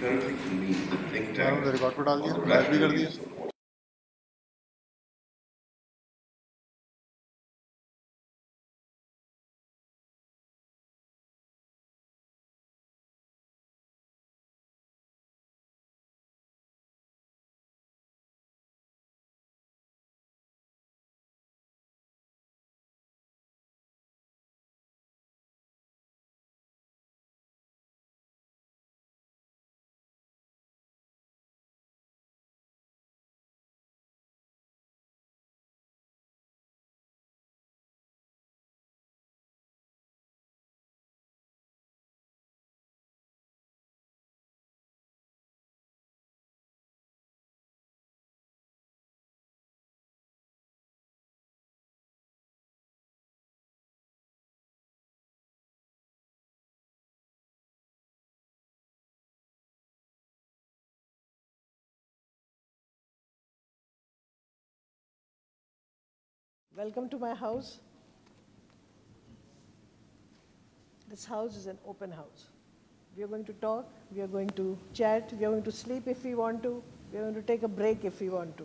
currently convenes the think मैंने tank record पर डाल on दिया, the लाइव भी कर rational दिया. use of water. Welcome to my house. This house is an open house. We are going to talk, we are going to chat, we are going to sleep if we want to, we are going to take a break if we want to.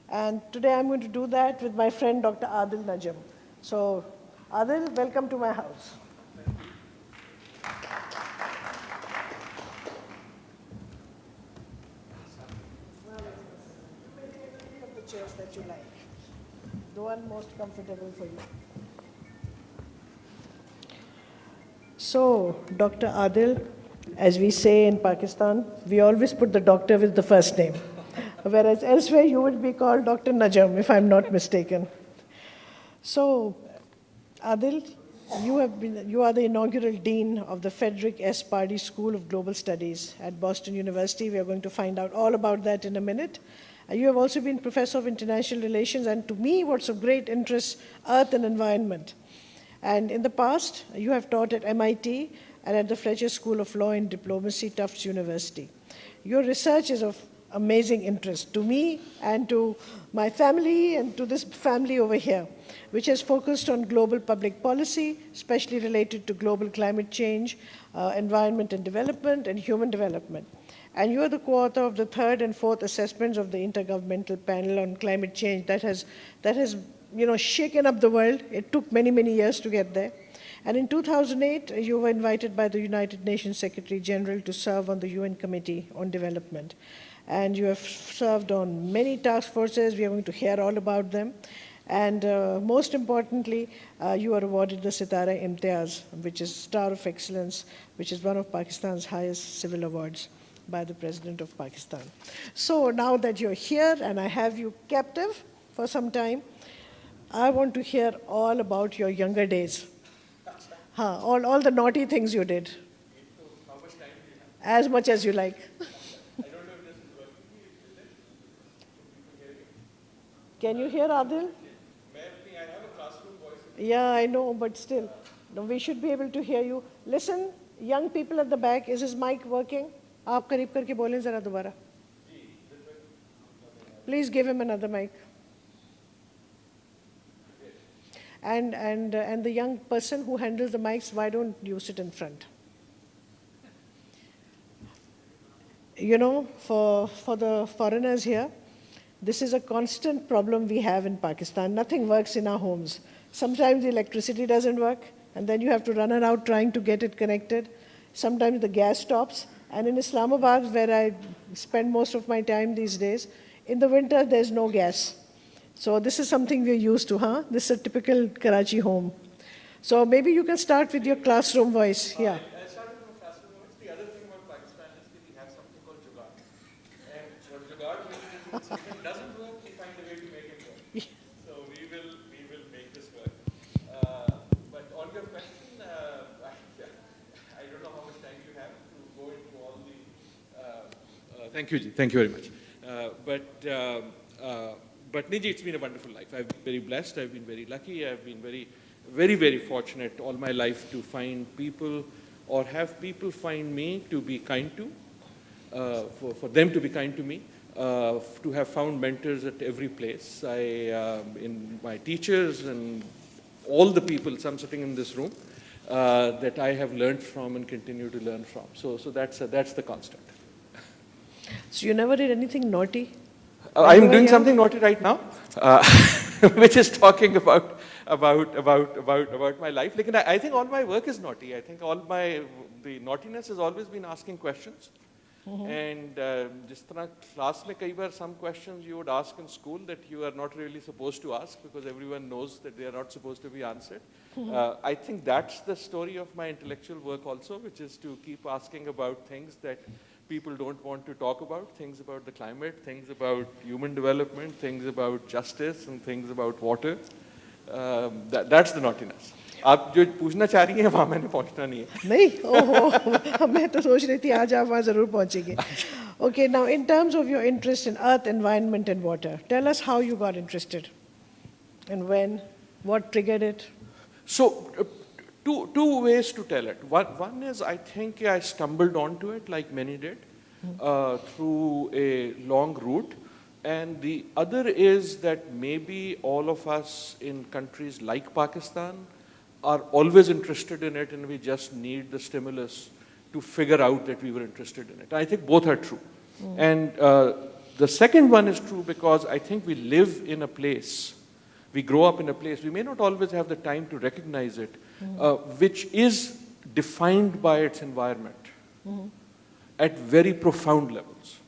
And today I'm going to do that with my friend Dr. Adil Najam. So, Adil, welcome to my house. Any of the chairs that you like. The one most comfortable for you. So, Dr. Adil, as we say in Pakistan, we always put the doctor with the first name. Whereas elsewhere you would be called Dr. Najam, if I'm not mistaken. So, Adil, you are the inaugural dean of the Frederick S. Pardee School of Global Studies at Boston University. We are going to find out all about that in a minute. You have also been professor of international relations, and to me, what's of great interest, earth and environment. And in the past, you have taught at MIT and at the Fletcher School of Law and Diplomacy, Tufts University. Your research is of amazing interest to me and to my family and to this family over here, which has focused on global public policy, especially related to global climate change, environment and development, and human development. And you are the co-author of the third and fourth assessments of the Intergovernmental Panel on Climate Change that has shaken up the world. It took many, many years to get there. And in 2008, you were invited by the United Nations Secretary General to serve on the UN Committee on Development. And you have served on many task forces. We are going to hear all about them. And most importantly, you are awarded the Sitara Imtiaz, which is Star of Excellence, which is one of Pakistan's highest civil awards by the President of Pakistan. So now that you're here and I have you captive for some time, I want to hear all about your younger days. All the naughty things you did. How much time do you have? As much as you like. I don't know if this is working. Is it? People hear me? Can you hear Adil? I have a classroom voice. Yeah, I know, but still. No, we should be able to hear you. Listen, young people at the back, is his mic working? आप करीब करके बोलें ज़रा दोबारा. Please give him another mic. And the young person who handles the mics, why don't you sit in front? You know, for the foreigners here, this is a constant problem we have in Pakistan. Nothing works in our homes. Sometimes the electricity doesn't work, and then you have to run around trying to get it connected. Sometimes the gas stops. And in Islamabad, where I spend most of my time these days, in the winter, there's no gas. So this is something we're used to, huh? This is a typical Karachi home. So maybe you can start with your classroom voice. Yeah. I started from a classroom voice. The other thing about Pakistan is that we have something called jugaad. And what jugaad means is if something doesn't work, we find a way to make it work. So we will make this work. But on your question, I don't know how much time you have to go into all the... thank you very much. But Niji, it's been a wonderful life. I've been very blessed. I've been very lucky. I've been very, very, very fortunate all my life to find people or have people find me to be kind to, for them to be kind to me, to have found mentors at every place. In my teachers and all the people, some sitting in this room, that I have learned from and continue to learn from. So that's the constant. So you never did anything naughty? I'm doing something naughty right now, which is talking about my life. Like, I think all my work is naughty. I think the naughtiness has always been asking questions. And just class mein kai baar some questions you would ask in school that you are not really supposed to ask because everyone knows that they are not supposed to be answered. I think that's the story of my intellectual work also, which is to keep asking about things that people don't want to talk about, things about the climate, things about human development, things about justice, and things about water. That's the naughtiness. आप जो पूछना चाह रही हैं वहाँ मैंने पहुँचना नहीं है। नहीं, ओहो, मैं तो सोच रही थी आज आप वहाँ ज़रूर पहुँचेंगे. Okay, now in terms of your interest in earth, environment and water, tell us how you got interested and when, what triggered it? So, two ways to tell it. One is I think I stumbled onto it like many did through a long route. And the other is that maybe all of us in countries like Pakistan are always interested in it and we just need the stimulus to figure out that we were interested in it. I think both are true. And the second one is true because I think we live in a place, we grow up in a place, we may not always have the time to recognize it, which is defined by its environment at very profound levels.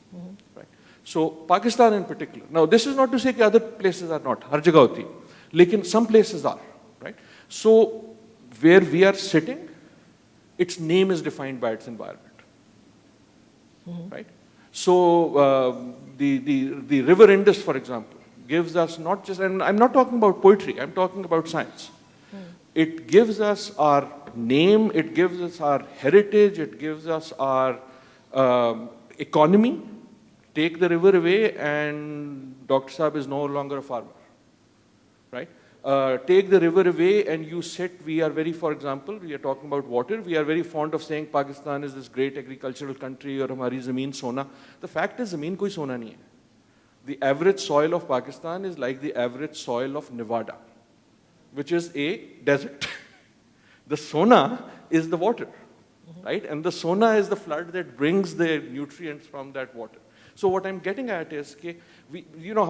Right? So Pakistan in particular. Now this is not to say that other places are not, har jagah hoti, lekin some places are. Right? So where we are sitting, its name is defined by its environment. Right? So the river Indus, for example, gives us not just, and I'm not talking about poetry, I'm talking about science. It gives us our name, it gives us our heritage, it gives us our economy. Take the river away and Dr. Saab is no longer a farmer. Right? Take the river away and you sit, we are very, for example, we are talking about water, we are very fond of saying Pakistan is this great agricultural country or hamari zameen sona. The fact is zameen koi sona nahi hai. The average soil of Pakistan is like the average soil of Nevada, which is a desert. The sona is the water, right? And the sona is the flood that brings the nutrients from that water. So what I'm getting at is, we, you know,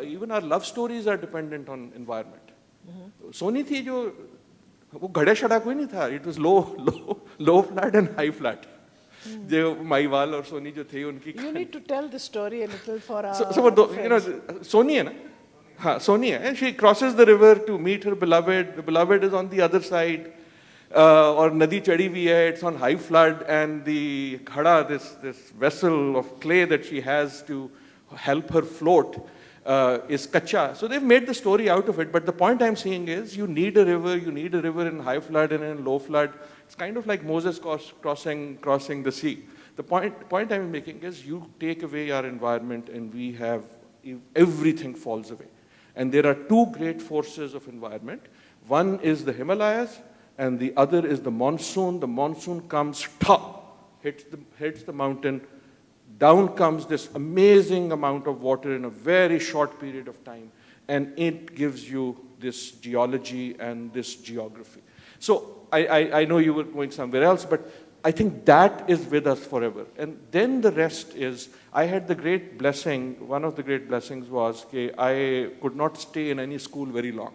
even our love stories are dependent on environment. Soni thi jo, wo ghada shada koi nahi tha. It was low flood and high flood. जो माईवाल और सोनी जो थे उनकी. You need to tell the story a little for our So you know, Soni है ना? हाँ, Soni है. And she crosses the river to meet her beloved. The beloved is on the other side. Or nadi chadi hui hai, it's on high flood, and the khada, this vessel of clay that she has to help her float, is kacha. So they've made the story out of it, but the point I'm saying is you need a river in high flood and in low flood. It's kind of like Moses crossing the sea. The point I'm making is you take away our environment and we have, everything falls away. And there are two great forces of environment. One is the Himalayas, and the other is the monsoon. The monsoon comes, hits the mountain, down comes this amazing amount of water in a very short period of time, and it gives you this geology and this geography. So I know you were going somewhere else, but I think that is with us forever. And then the rest is, I had the great blessing, one of the great blessings was that I could not stay in any school very long.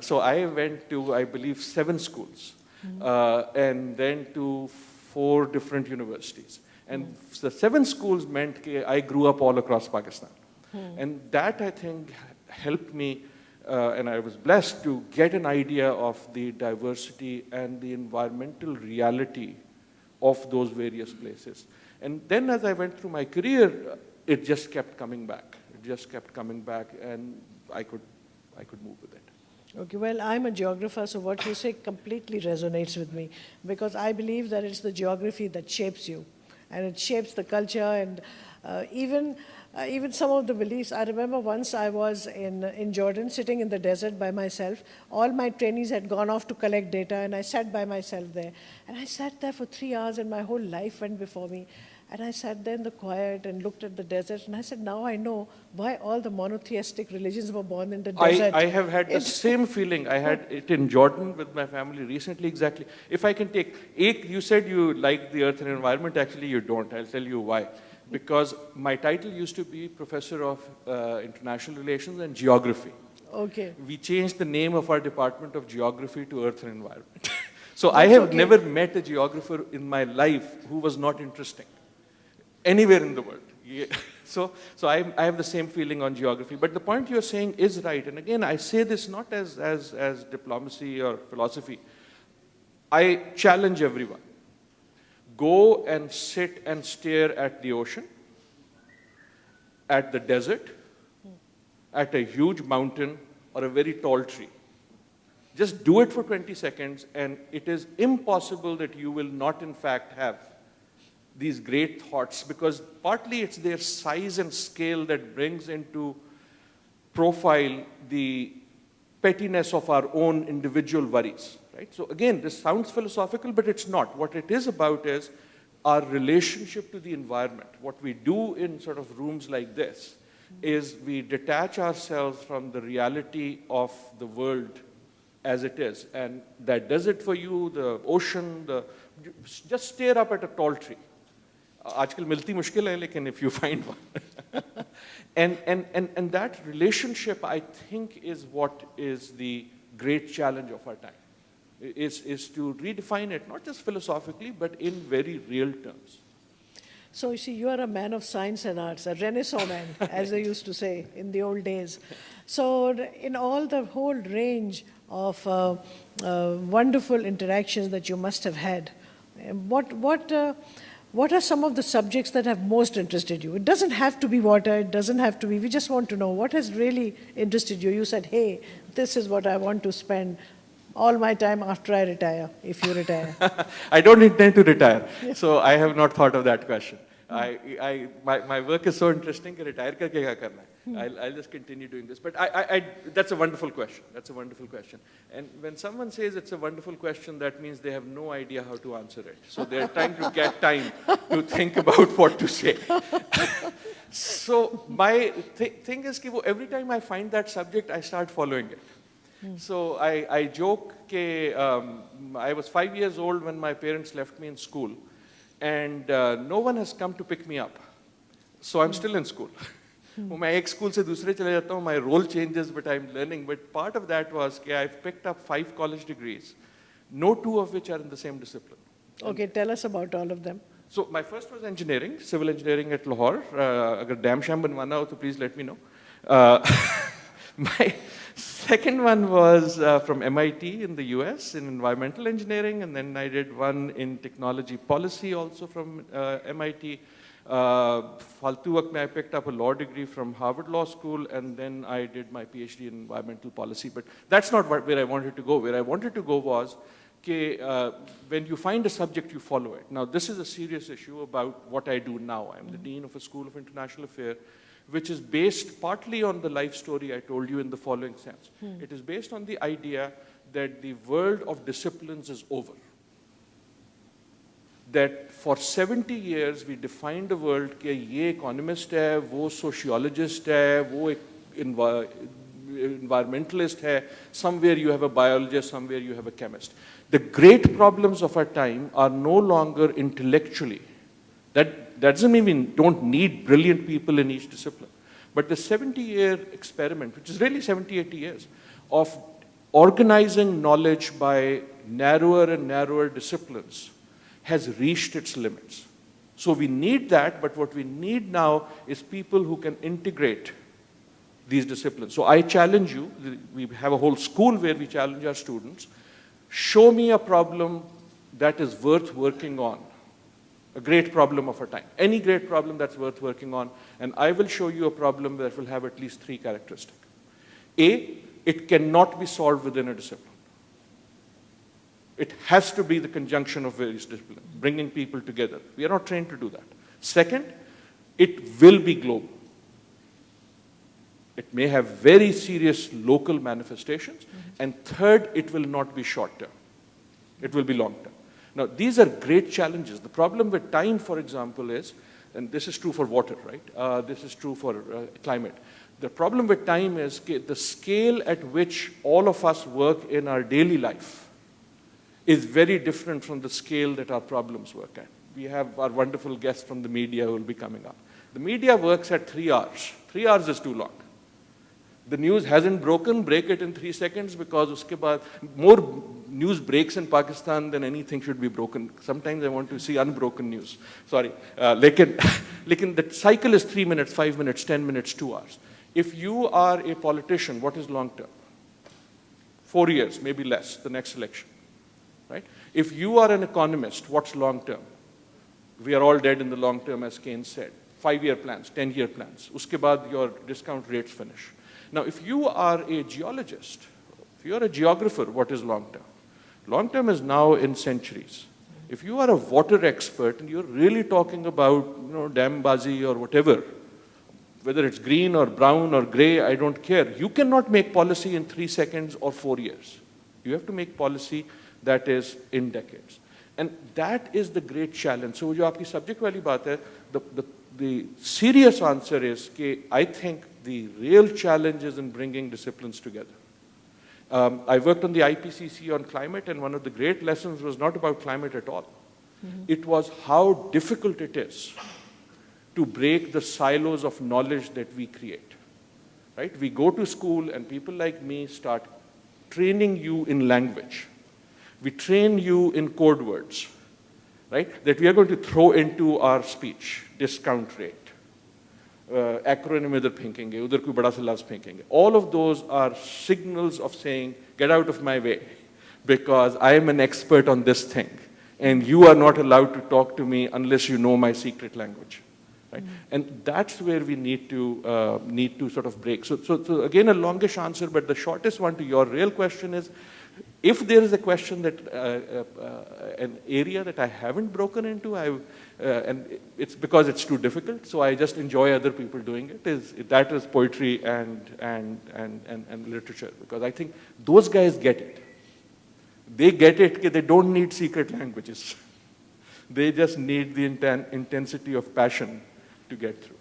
So I went to, I believe, 7 schools, and then to 4 different universities. And the 7 schools meant that I grew up all across Pakistan. And that, I think, helped me, and I was blessed to get an idea of the diversity and the environmental reality of those various places. And then as I went through my career, it just kept coming back. It just kept coming back, and I could move with it. Okay, well, I'm a geographer, so what you say completely resonates with me, because I believe that it's the geography that shapes you, and it shapes the culture, and even some of the beliefs. I remember once I was in Jordan, sitting in the desert by myself. All my trainees had gone off to collect data, and I sat by myself there. And I sat there for 3 hours, and my whole life went before me. And I sat there in the quiet and looked at the desert, and I said, now I know why all the monotheistic religions were born in the desert. I have had the same feeling. I had it in Jordan with my family recently, exactly. If I can take, you said you like the earth and environment, actually you don't. I'll tell you why. because my title used to be Professor of International Relations and Geography. Okay. We changed the name of our Department of Geography to Earth and Environment. So I have never met a geographer in my life who was not interesting, anywhere in the world. Yeah. So I have the same feeling on geography. But the point you're saying is right. And again, I say this not as diplomacy or philosophy. I challenge everyone. Go and sit and stare at the ocean, at the desert, at a huge mountain or a very tall tree. Just do it for 20 seconds and it is impossible that you will not in fact have these great thoughts, because partly it's their size and scale that brings into profile the pettiness of our own individual worries, right? So again, this sounds philosophical, but it's not. What it is about is our relationship to the environment. What we do in sort of rooms like this is we detach ourselves from the reality of the world as it is. And that does it for you, the ocean, just stare up at a tall tree. आजकल मिलती मुश्किल है, लेकिन if you find one. and that relationship, I think, is what is the great challenge of our time. Is to redefine it, not just philosophically, but in very real terms. So you see, you are a man of science and arts, a renaissance man, as they used to say in the old days. So in all the whole range of wonderful interactions that you must have had, what are some of the subjects that have most interested you? It doesn't have to be water, it doesn't have to be, we just want to know what has really interested you. You said, hey, this is what I want to spend all my time after I retire, if you retire. I don't intend to retire, so I have not thought of that question. My work is so interesting that retire karke kya karna hai? I'll just continue doing this. But that's a wonderful question. That's a wonderful question. And when someone says it's a wonderful question, that means they have no idea how to answer it. So they're trying to get time to think about what to say. So my thing is that every time I find that subject, I start following it. So I joke that I was 5 years old when my parents left me in school. And no one has come to pick me up. So I'm still in school. मैं एक school से दूसरे चले जाता हूँ, my role changes, but I'm learning. But part of that was that I've picked up 5 college degrees, no 2 of which are in the same discipline. Okay, tell us about all of them. So my first was engineering, civil engineering at Lahore. अगर dam sham बनवाना हो तो please let me know. My second one was from MIT in the US in environmental engineering, and then I did one in technology policy also from MIT. Faltu waqt mein I picked up a law degree from Harvard Law School, and then I did my PhD in environmental policy. But that's not where I wanted to go. Where I wanted to go was when you find a subject, you follow it. Now, this is a serious issue about what I do now. I'm the Dean of a School of International Affairs, which is based partly on the life story I told you in the following sense. It is based on the idea that the world of disciplines is over. That for 70 years we defined the world कि ये economist है, वो sociologist है, वो environmentalist है, somewhere you have a biologist, somewhere you have a chemist. The great problems of our time are no longer intellectually. That doesn't mean we don't need brilliant people in each discipline. But the 70-year experiment, which is really 70, 80 years, of organizing knowledge by narrower and narrower disciplines has reached its limits. So we need that, but what we need now is people who can integrate these disciplines. So I challenge you, we have a whole school where we challenge our students, show me a problem that is worth working on, a great problem of our time, any great problem that's worth working on, and I will show you a problem that will have at least 3 characteristics. A, it cannot be solved within a discipline. It has to be the conjunction of various disciplines, bringing people together. We are not trained to do that. Second, it will be global. It may have very serious local manifestations. And third, it will not be short term. It will be long term. Now, these are great challenges. The problem with time, for example, is, and this is true for water, right? This is true for climate. The problem with time is the scale at which all of us work in our daily life is very different from the scale that our problems work at. we have our wonderful guests from the media who will be coming up. The media works at 3 hours. 3 hours is too long. The news hasn't broken, break it in 3 seconds, because uske baad, more news breaks in Pakistan than anything should be broken. Sometimes I want to see unbroken news. Sorry. Lekin the cycle is 3 minutes, 5 minutes, 10 minutes, 2 hours. If you are a politician, what is long term? 4 years, maybe less, the next election. Right? If you are an economist, what's long term? We are all dead in the long term, as Keynes said. 5-year plans, 10-year plans. Uske baad your discount rates finish. Now, if you are a geologist, if you are a geographer, what is long term? Long term is now in centuries. If you are a water expert and you're really talking about, dam bazi or whatever, whether it's green or brown or gray, I don't care. You cannot make policy in 3 seconds or 4 years. You have to make policy that is in decades. And that is the great challenge. So, jo aapki subject wali baat hai, the serious answer is that I think the real challenge is in bringing disciplines together. I worked on the IPCC on climate, and one of the great lessons was not about climate at all. It was how difficult it is to break the silos of knowledge that we create. Right? We go to school and people like me start training you in language. We train you in code words, right? That we are going to throw into our speech, discount rate. Acronym idhar phenkenge, udhar koi bada sa lafz phenkenge. All of those are signals of saying, get out of my way, because I am an expert on this thing, and you are not allowed to talk to me unless you know my secret language. Right? And that's where we need to sort of break. So again, a longish answer, but the shortest one to your real question is, if there is a question that, an area that I haven't broken into, and it's because it's too difficult, so I just enjoy other people doing it, that is poetry and literature, because I think those guys get it. They get it, they don't need secret languages. They just need the intensity of passion to get through.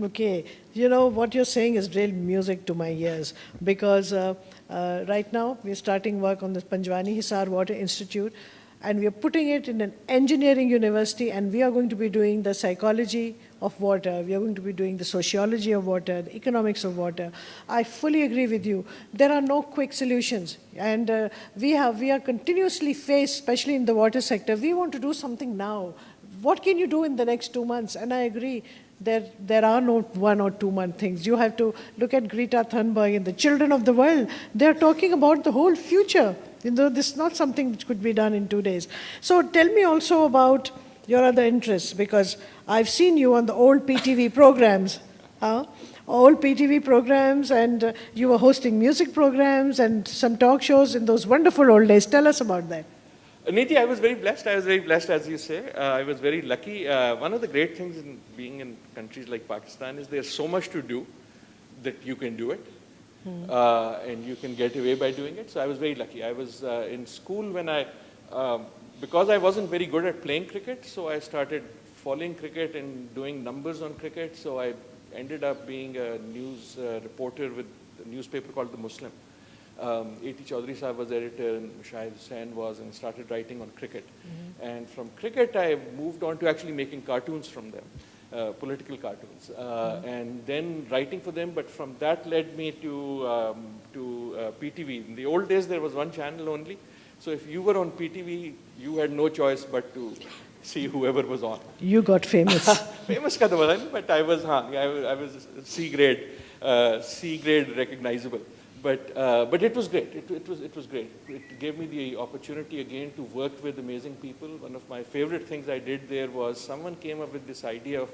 Okay, what you're saying is real music to my ears, because right now we're starting work on the Panjwani Hisar Water Institute, and we are putting it in an engineering university, and we are going to be doing the psychology of water, we are going to be doing the sociology of water, the economics of water. I fully agree with you. There are no quick solutions, and we are continuously faced, especially in the water sector. We want to do something now. What can you do in the next 2 months? And I agree, there are no 1 or 2 month things. You have to look at Greta Thunberg and the children of the world. They're talking about the whole future. This is not something which could be done in 2 days. So tell me also about your other interests, because I've seen you on the old PTV programs. Old PTV programs, and you were hosting music programs and some talk shows in those wonderful old days. Tell us about that. Niti, I was very blessed. I was very blessed, as you say. I was very lucky. One of the great things in being in countries like Pakistan is there's so much to do that you can do it. And you can get away by doing it. So I was very lucky. I was in school when because I wasn't very good at playing cricket, so I started following cricket and doing numbers on cricket. So I ended up being a news reporter with a newspaper called The Muslim. A.T. Chaudhary Sahib was editor, and Shahid Hussain was, and started writing on cricket. And from cricket, I moved on to actually making cartoons from them, political cartoons, and then writing for them. But from that led me to PTV. In the old days, there was one channel only. So if you were on PTV, you had no choice but to see whoever was on. You got famous. Famous ka to pata nahi, but I was C grade recognizable. But it was great. It was great. It gave me the opportunity again to work with amazing people. One of my favorite things I did there was someone came up with this idea of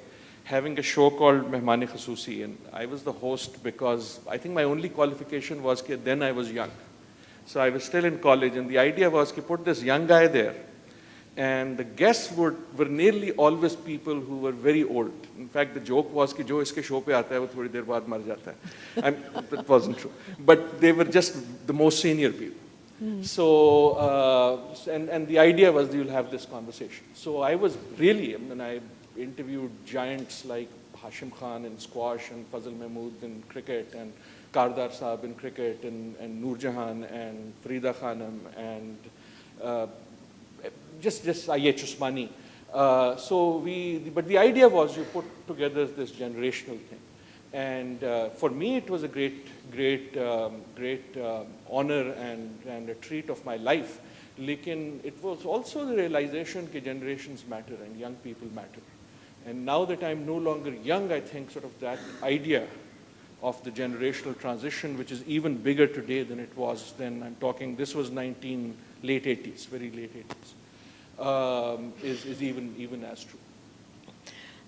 having a show called Mehman-e-Khususi, and I was the host because I think my only qualification was that then I was young. So I was still in college, and the idea was to put this young guy there, and the guests were nearly always people who were very old. In fact, the joke was that jo iske show pe aata hai, wo thodi der baad mar jata hai. That wasn't true. But they were just the most senior people. So, and the idea was you'll have this conversation. So I was really, I interviewed giants like Hashim Khan in squash, and Fazal Mahmood in cricket, and Kardar Saab in cricket, and Noor Jahan, and Farida Khanum, and just Ayet Usmani. But the idea was you put together this generational thing. And for me, it was a great honor and a treat of my life. Lekin it was also the realization that generations matter and young people matter. And now that I'm no longer young, I think sort of that idea of the generational transition, which is even bigger today than it was then. I'm talking, this was late 80s, very late 80s, is even as true.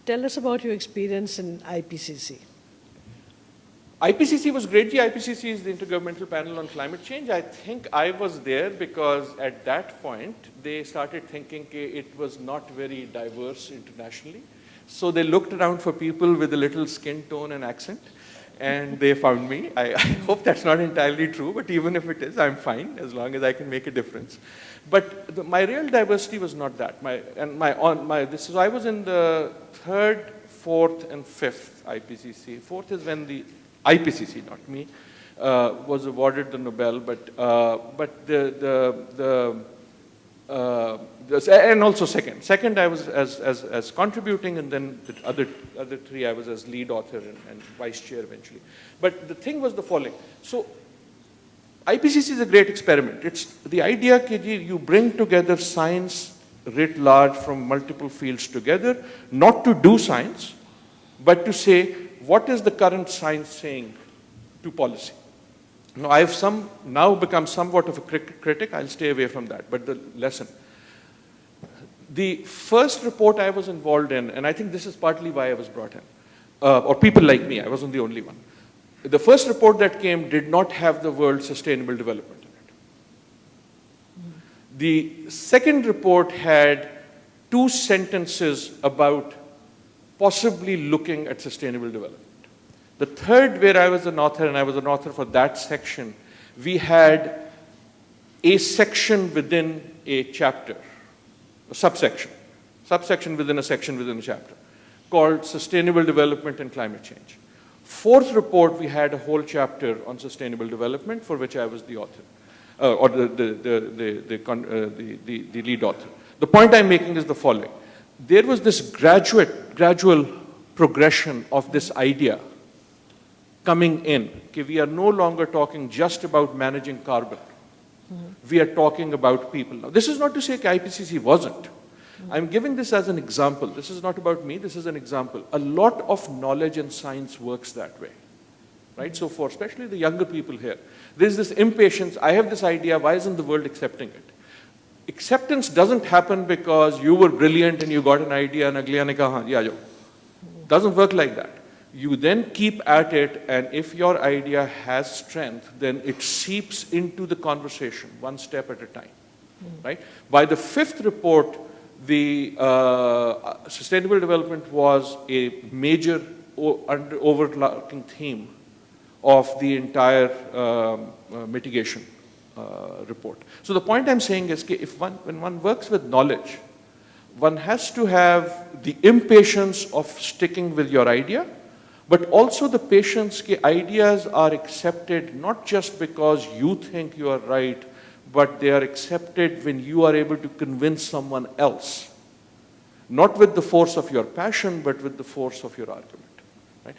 Tell us about your experience in IPCC. IPCC was great. The IPCC is the Intergovernmental Panel on Climate Change. I think I was there because at that point, they started thinking it was not very diverse internationally. So they looked around for people with a little skin tone and accent, and they found me. I hope that's not entirely true, but even if it is, I'm fine as long as I can make a difference. But my real diversity was not that. I was in the third, fourth, and fifth IPCC. Fourth is when the IPCC, not me, was awarded the Nobel, and also second. Second, I was as contributing, and then the other three, I was as lead author and vice chair eventually. But the thing was the following. So IPCC is a great experiment. It's the idea that you bring together science writ large from multiple fields together, not to do science, but to say, what is the current science saying to policy? Now, I've now become somewhat of a critic. I'll stay away from that. But the lesson. The first report I was involved in, and I think this is partly why I was brought in, or people like me, I wasn't the only one. The first report that came did not have the word sustainable development in it. The second report had 2 sentences about possibly looking at sustainable development. The third, where I was an author, and I was an author for that section, we had a section within a chapter, a subsection within a section within a chapter, called Sustainable Development and Climate Change. Fourth report, we had a whole chapter on sustainable development, for which I was the author, or the lead author. The point I'm making is the following. There was this gradual progression of this idea coming in. Okay, we are no longer talking just about managing carbon. We are talking about people. Now, this is not to say that IPCC wasn't. I'm giving this as an example. This is not about me. This is an example. A lot of knowledge and science works that way. Right? So for especially the younger people here, there's this impatience. I have this idea. Why isn't the world accepting it? Acceptance doesn't happen because you were brilliant and you got an idea and agliya ne kaha, yeah, jo. Doesn't work like that. You then keep at it, and if your idea has strength, then it seeps into the conversation, one step at a time. Right? By the fifth report, the sustainable development was a major overarching theme of the entire mitigation report. So the point I'm saying is that when one works with knowledge, one has to have the impatience of sticking with your idea, but also the patience that ideas are accepted not just because you think you are right, but they are accepted when you are able to convince someone else. Not with the force of your passion, but with the force of your argument. Right?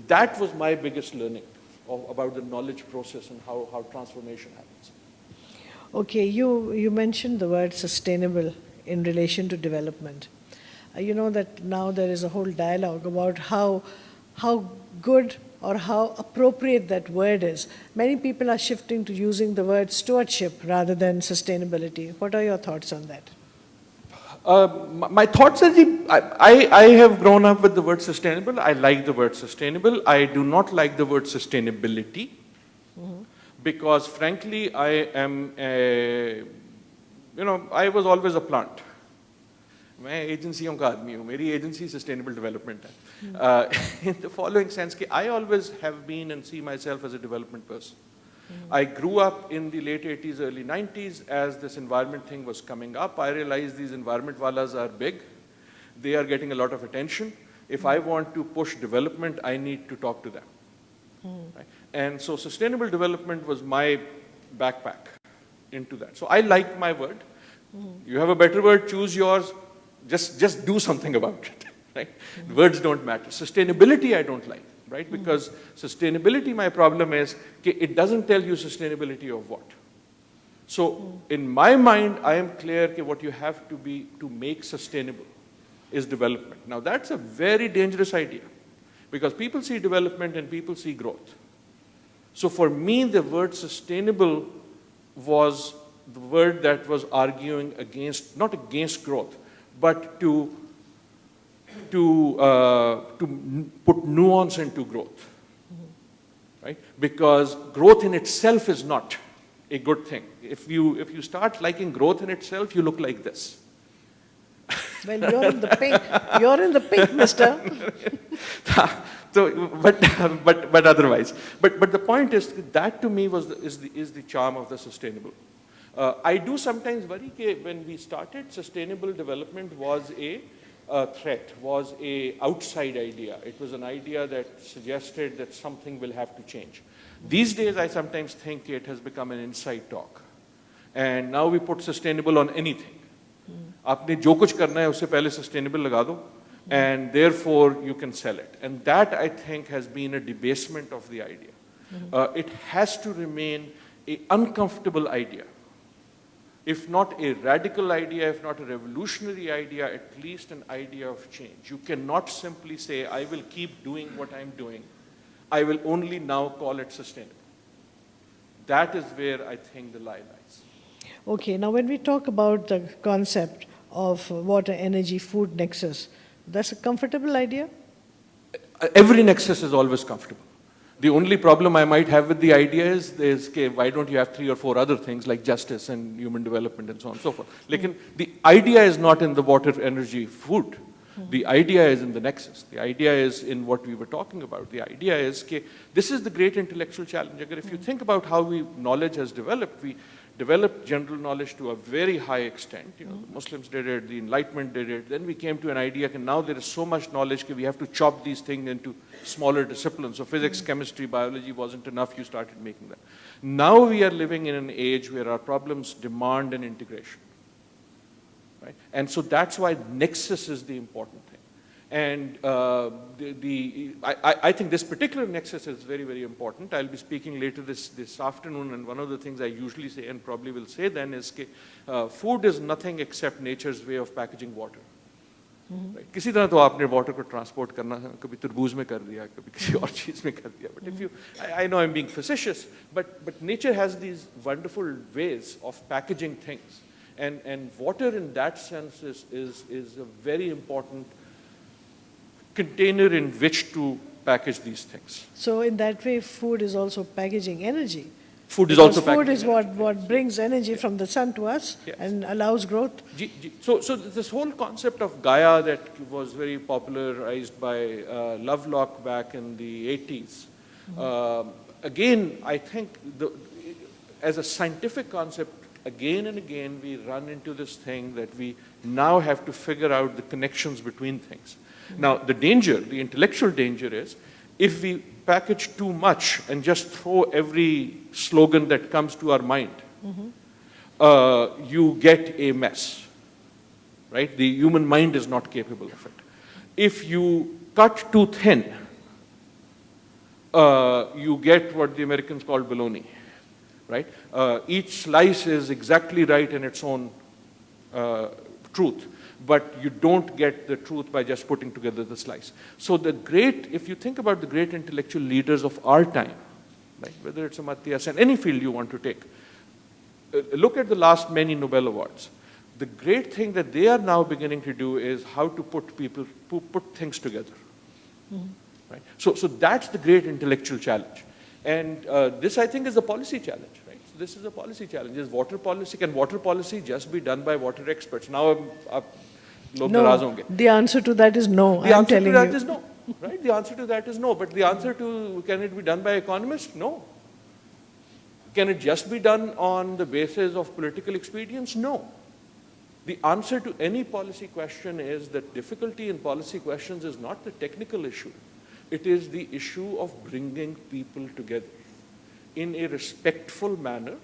That was my biggest learning about the knowledge process and how transformation happens. Okay, you mentioned the word sustainable in relation to development. You know that now there is a whole dialogue about how good or how appropriate that word is. Many people are shifting to using the word stewardship rather than sustainability. What are your thoughts on that? My thoughts are, I have grown up with the word sustainable. I like the word sustainable. I do not like the word sustainability because frankly, I was always a plant. मैं एजेंसियों का आदमी हूँ, मेरी agency sustainable development है. In the following sense, I always have been and see myself as a development person. I grew up in the late 80s, early 90s as this environment thing was coming up. I realized these environment wallas are big. They are getting a lot of attention. If I want to push development, I need to talk to them. Right? And so sustainable development was my backpack into that. So I like my word. You have a better word, choose yours. Just do something about it, right? Words don't matter. Sustainability I don't like, right? Because sustainability, my problem is, it doesn't tell you sustainability of what. So in my mind, I am clear that what you have to be to make sustainable is development. Now that's a very dangerous idea because people see development and people see growth. So for me, the word sustainable was the word that was arguing against, not against growth, but to put nuance into growth, right? Because growth in itself is not a good thing. If you start liking growth in itself, you look like this. Well, you're in the pink. You're in the pink, mister. So, but otherwise, but the point is that to me is the charm of the sustainable. I do sometimes worry that when we started, sustainable development was a threat, was a outside idea. It was an idea that suggested that something will have to change. These days, I sometimes think it has become an inside talk, and now we put sustainable on anything. आपने जो कुछ करना है उससे पहले sustainable लगा दो, and therefore you can sell it. And that, I think, has been a debasement of the idea. It has to remain an uncomfortable idea. If not a radical idea, if not a revolutionary idea, at least an idea of change. You cannot simply say, I will keep doing what I'm doing. I will only now call it sustainable. That is where I think the lie lies. Okay, now when we talk about the concept of water, energy, food nexus, that's a comfortable idea? Every nexus is always comfortable. The only problem I might have with the idea is okay, why don't you have 3 or 4 other things like justice and human development and so on and so forth. Like the idea is not in the water, energy, food. The idea is in the nexus. The idea is in what we were talking about. The idea is okay, this is the great intellectual challenge. If you think about how knowledge has developed, we developed general knowledge to a very high extent. You know, the Muslims did it, the Enlightenment did it. Then we came to an idea that now there is so much knowledge that we have to chop these things into smaller disciplines. So physics, chemistry, biology wasn't enough. You started making that. Now we are living in an age where our problems demand an integration. Right? And so that's why nexus is the important thing. And I think this particular nexus is very, very important. I'll be speaking later this afternoon, and one of the things I usually say and probably will say then is that food is nothing except nature's way of packaging water. Right? किसी तरह तो आपने water को transport करना है, कभी तरबूज में कर दिया, कभी किसी और चीज़ में कर दिया. But if you, I know I'm being facetious, but nature has these wonderful ways of packaging things. And water in that sense is a very important container in which to package these things. So in that way, food is also packaging energy. Food is because also food packaging is what brings energy from the sun to us and allows growth. So this whole concept of Gaia that was very popularized by Lovelock back in the 80s, again, I think as a scientific concept, again and again, we run into this thing that we now have to figure out the connections between things. Now, the danger, the intellectual danger is, if we package too much and just throw every slogan that comes to our mind, you get a mess, right? The human mind is not capable of it. If you cut too thin, you get what the Americans call baloney. Right? Each slice is exactly right in its own truth, but you don't get the truth by just putting together the slice. So if you think about the great intellectual leaders of our time, right, whether it's Amartya Sen, any field you want to take, look at the last many Nobel Awards. The great thing that they are now beginning to do is how to put things together. Right? So that's the great intellectual challenge. And this, I think, is a policy challenge, right? So this is a policy challenge. Is water policy, can water policy just be done by water experts? Now, no, the answer to that is no. The answer to that is no, right? The answer to that is no. But the answer to, can it be done by economists? No. Can it just be done on the basis of political expedience? No. The answer to any policy question is that difficulty in policy questions is not the technical issue. It is the issue of bringing people together in a respectful manner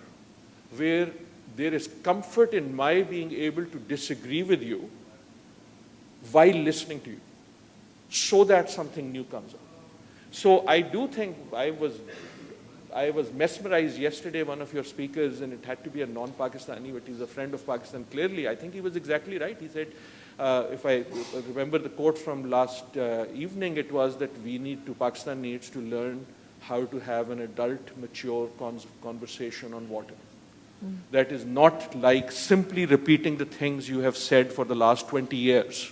where there is comfort in my being able to disagree with you while listening to you, so that something new comes up. So I do think I was mesmerized yesterday, one of your speakers, and it had to be a non-Pakistani, but he's a friend of Pakistan. Clearly, I think he was exactly right. He said, if I remember the quote from last evening, it was that Pakistan needs to learn how to have an adult, mature conversation on water. That is not like simply repeating the things you have said for the last 20 years.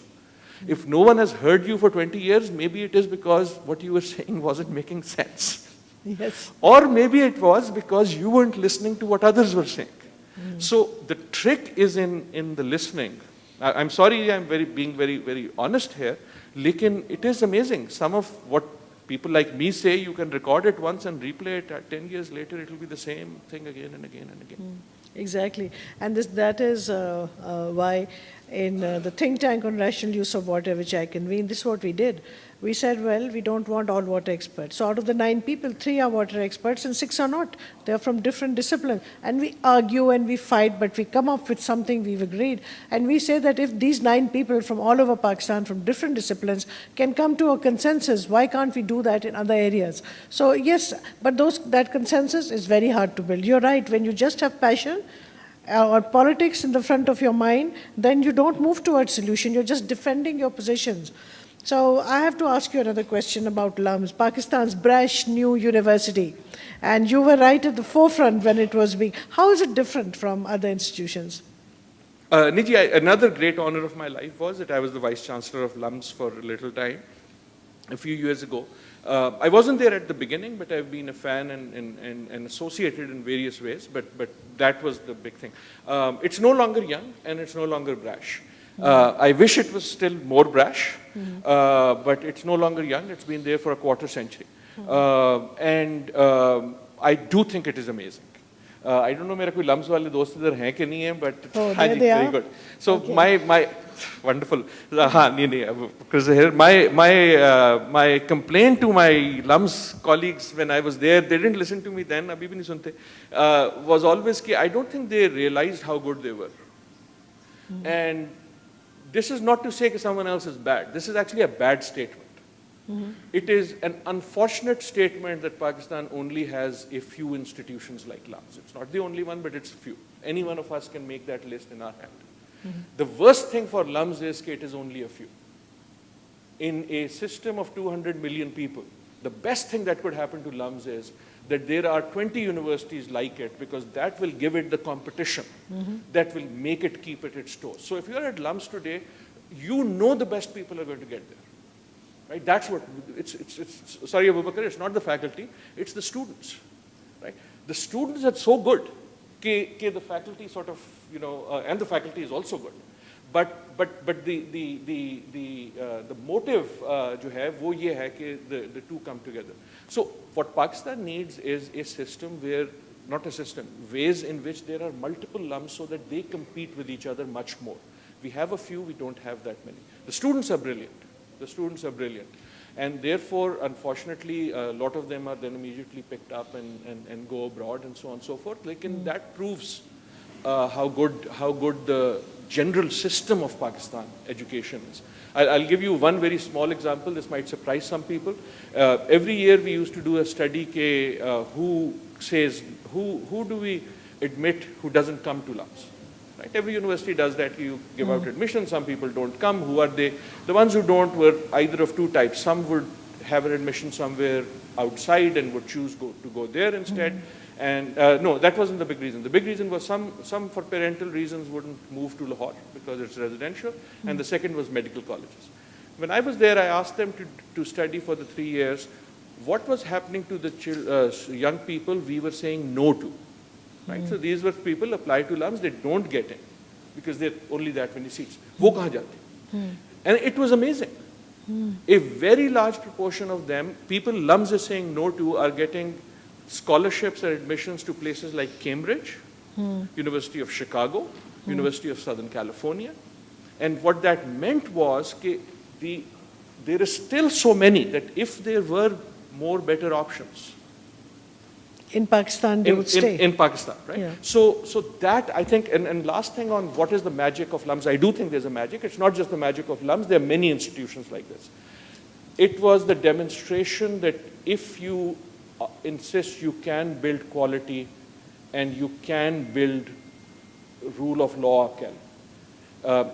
If no one has heard you for 20 years, maybe it is because what you were saying wasn't making sense. Yes. Or maybe it was because you weren't listening to what others were saying. So the trick is in the listening. I'm sorry, I'm being very, very honest here. Lekin, it is amazing. Some of what people like me say, you can record it once and replay it. 10 years later, it will be the same thing again and again and again. Exactly. And that is why in the think tank on rational use of water, which I convened, this is what we did. We said, well, we don't want all water experts. So out of the 9 people, 3 are water experts and 6 are not. They're from different disciplines. And we argue and we fight, but we come up with something we've agreed. And we say that if these 9 people from all over Pakistan, from different disciplines, can come to a consensus, why can't we do that in other areas? So yes, but that consensus is very hard to build. You're right, when you just have passion, or politics in the front of your mind, then you don't move towards solution. You're just defending your positions. So I have to ask you another question about LUMS, Pakistan's brash new university. And you were right at the forefront when it was being. How is it different from other institutions? Niji, another great honor of my life was that I was the Vice Chancellor of LUMS for a little time, a few years ago. I wasn't there at the beginning, but I've been a fan and associated in various ways, but that was the big thing. It's no longer young and it's no longer brash. I wish it was still more brash, but it's no longer young. It's been there for a quarter century. And I do think it is amazing. I don't know मेरा कोई LUMS वाले दोस्त इधर हैं कि नहीं हैं, but very good. So okay. my wonderful. Because my complaint to my LUMS colleagues when I was there, they didn't listen to me then, abhi bhi nahi sunte, was always कि I don't think they realized how good they were. And this is not to say that someone else is bad. This is actually a bad statement. It is an unfortunate statement that Pakistan only has a few institutions like LUMS. It's not the only one, but it's a few. Any one of us can make that list in our hand. The worst thing for LUMS is that it is only a few. In a system of 200 million people, the best thing that could happen to LUMS is that there are 20 universities like it, because that will give it the competition that will make it keep at its toes. So if you're at LUMS today, you know the best people are going to get there. Right? That's what, sorry Abu Bakr, it's not the faculty, it's the students. Right? The students are so good that the faculty sort of, and the faculty is also good. But the motive जो है वो ये है कि the two come together. So what Pakistan needs is a system where, not a system, ways in which there are multiple LUMS so that they compete with each other much more. We have a few, we don't have that many. The students are brilliant. The students are brilliant. And therefore, unfortunately, a lot of them are then immediately picked up and go abroad and so on and so forth. Like, and that proves how good the general system of Pakistan education is. I'll give you one very small example. This might surprise some people. Every year we used to do a study who do we admit who doesn't come to LUMS. Right? Every university does that. You give out admission. Some people don't come. Who are they? The ones who don't were either of two types. Some would have an admission somewhere outside and would choose to go there instead. And no, that wasn't the big reason. The big reason was some for parental reasons wouldn't move to Lahore because it's residential. And the second was medical colleges. When I was there, I asked them to study for the 3 years. What was happening to the young people we were saying no to? Right? So these were people apply to LUMS, they don't get in because there are only that many seats. Wo kahan jate? And it was amazing. A very large proportion of them, people LUMS is saying no to, are getting scholarships and admissions to places like Cambridge, University of Chicago, University of Southern California. And what that meant was that there is still so many that if there were more better options, In Pakistan, they would stay. In Pakistan, right? Yeah. So that, I think, and last thing on what is the magic of LUMS, I do think there's a magic. It's not just the magic of LUMS, there are many institutions like this. It was the demonstration that if you insist you can build quality and you can build rule of law,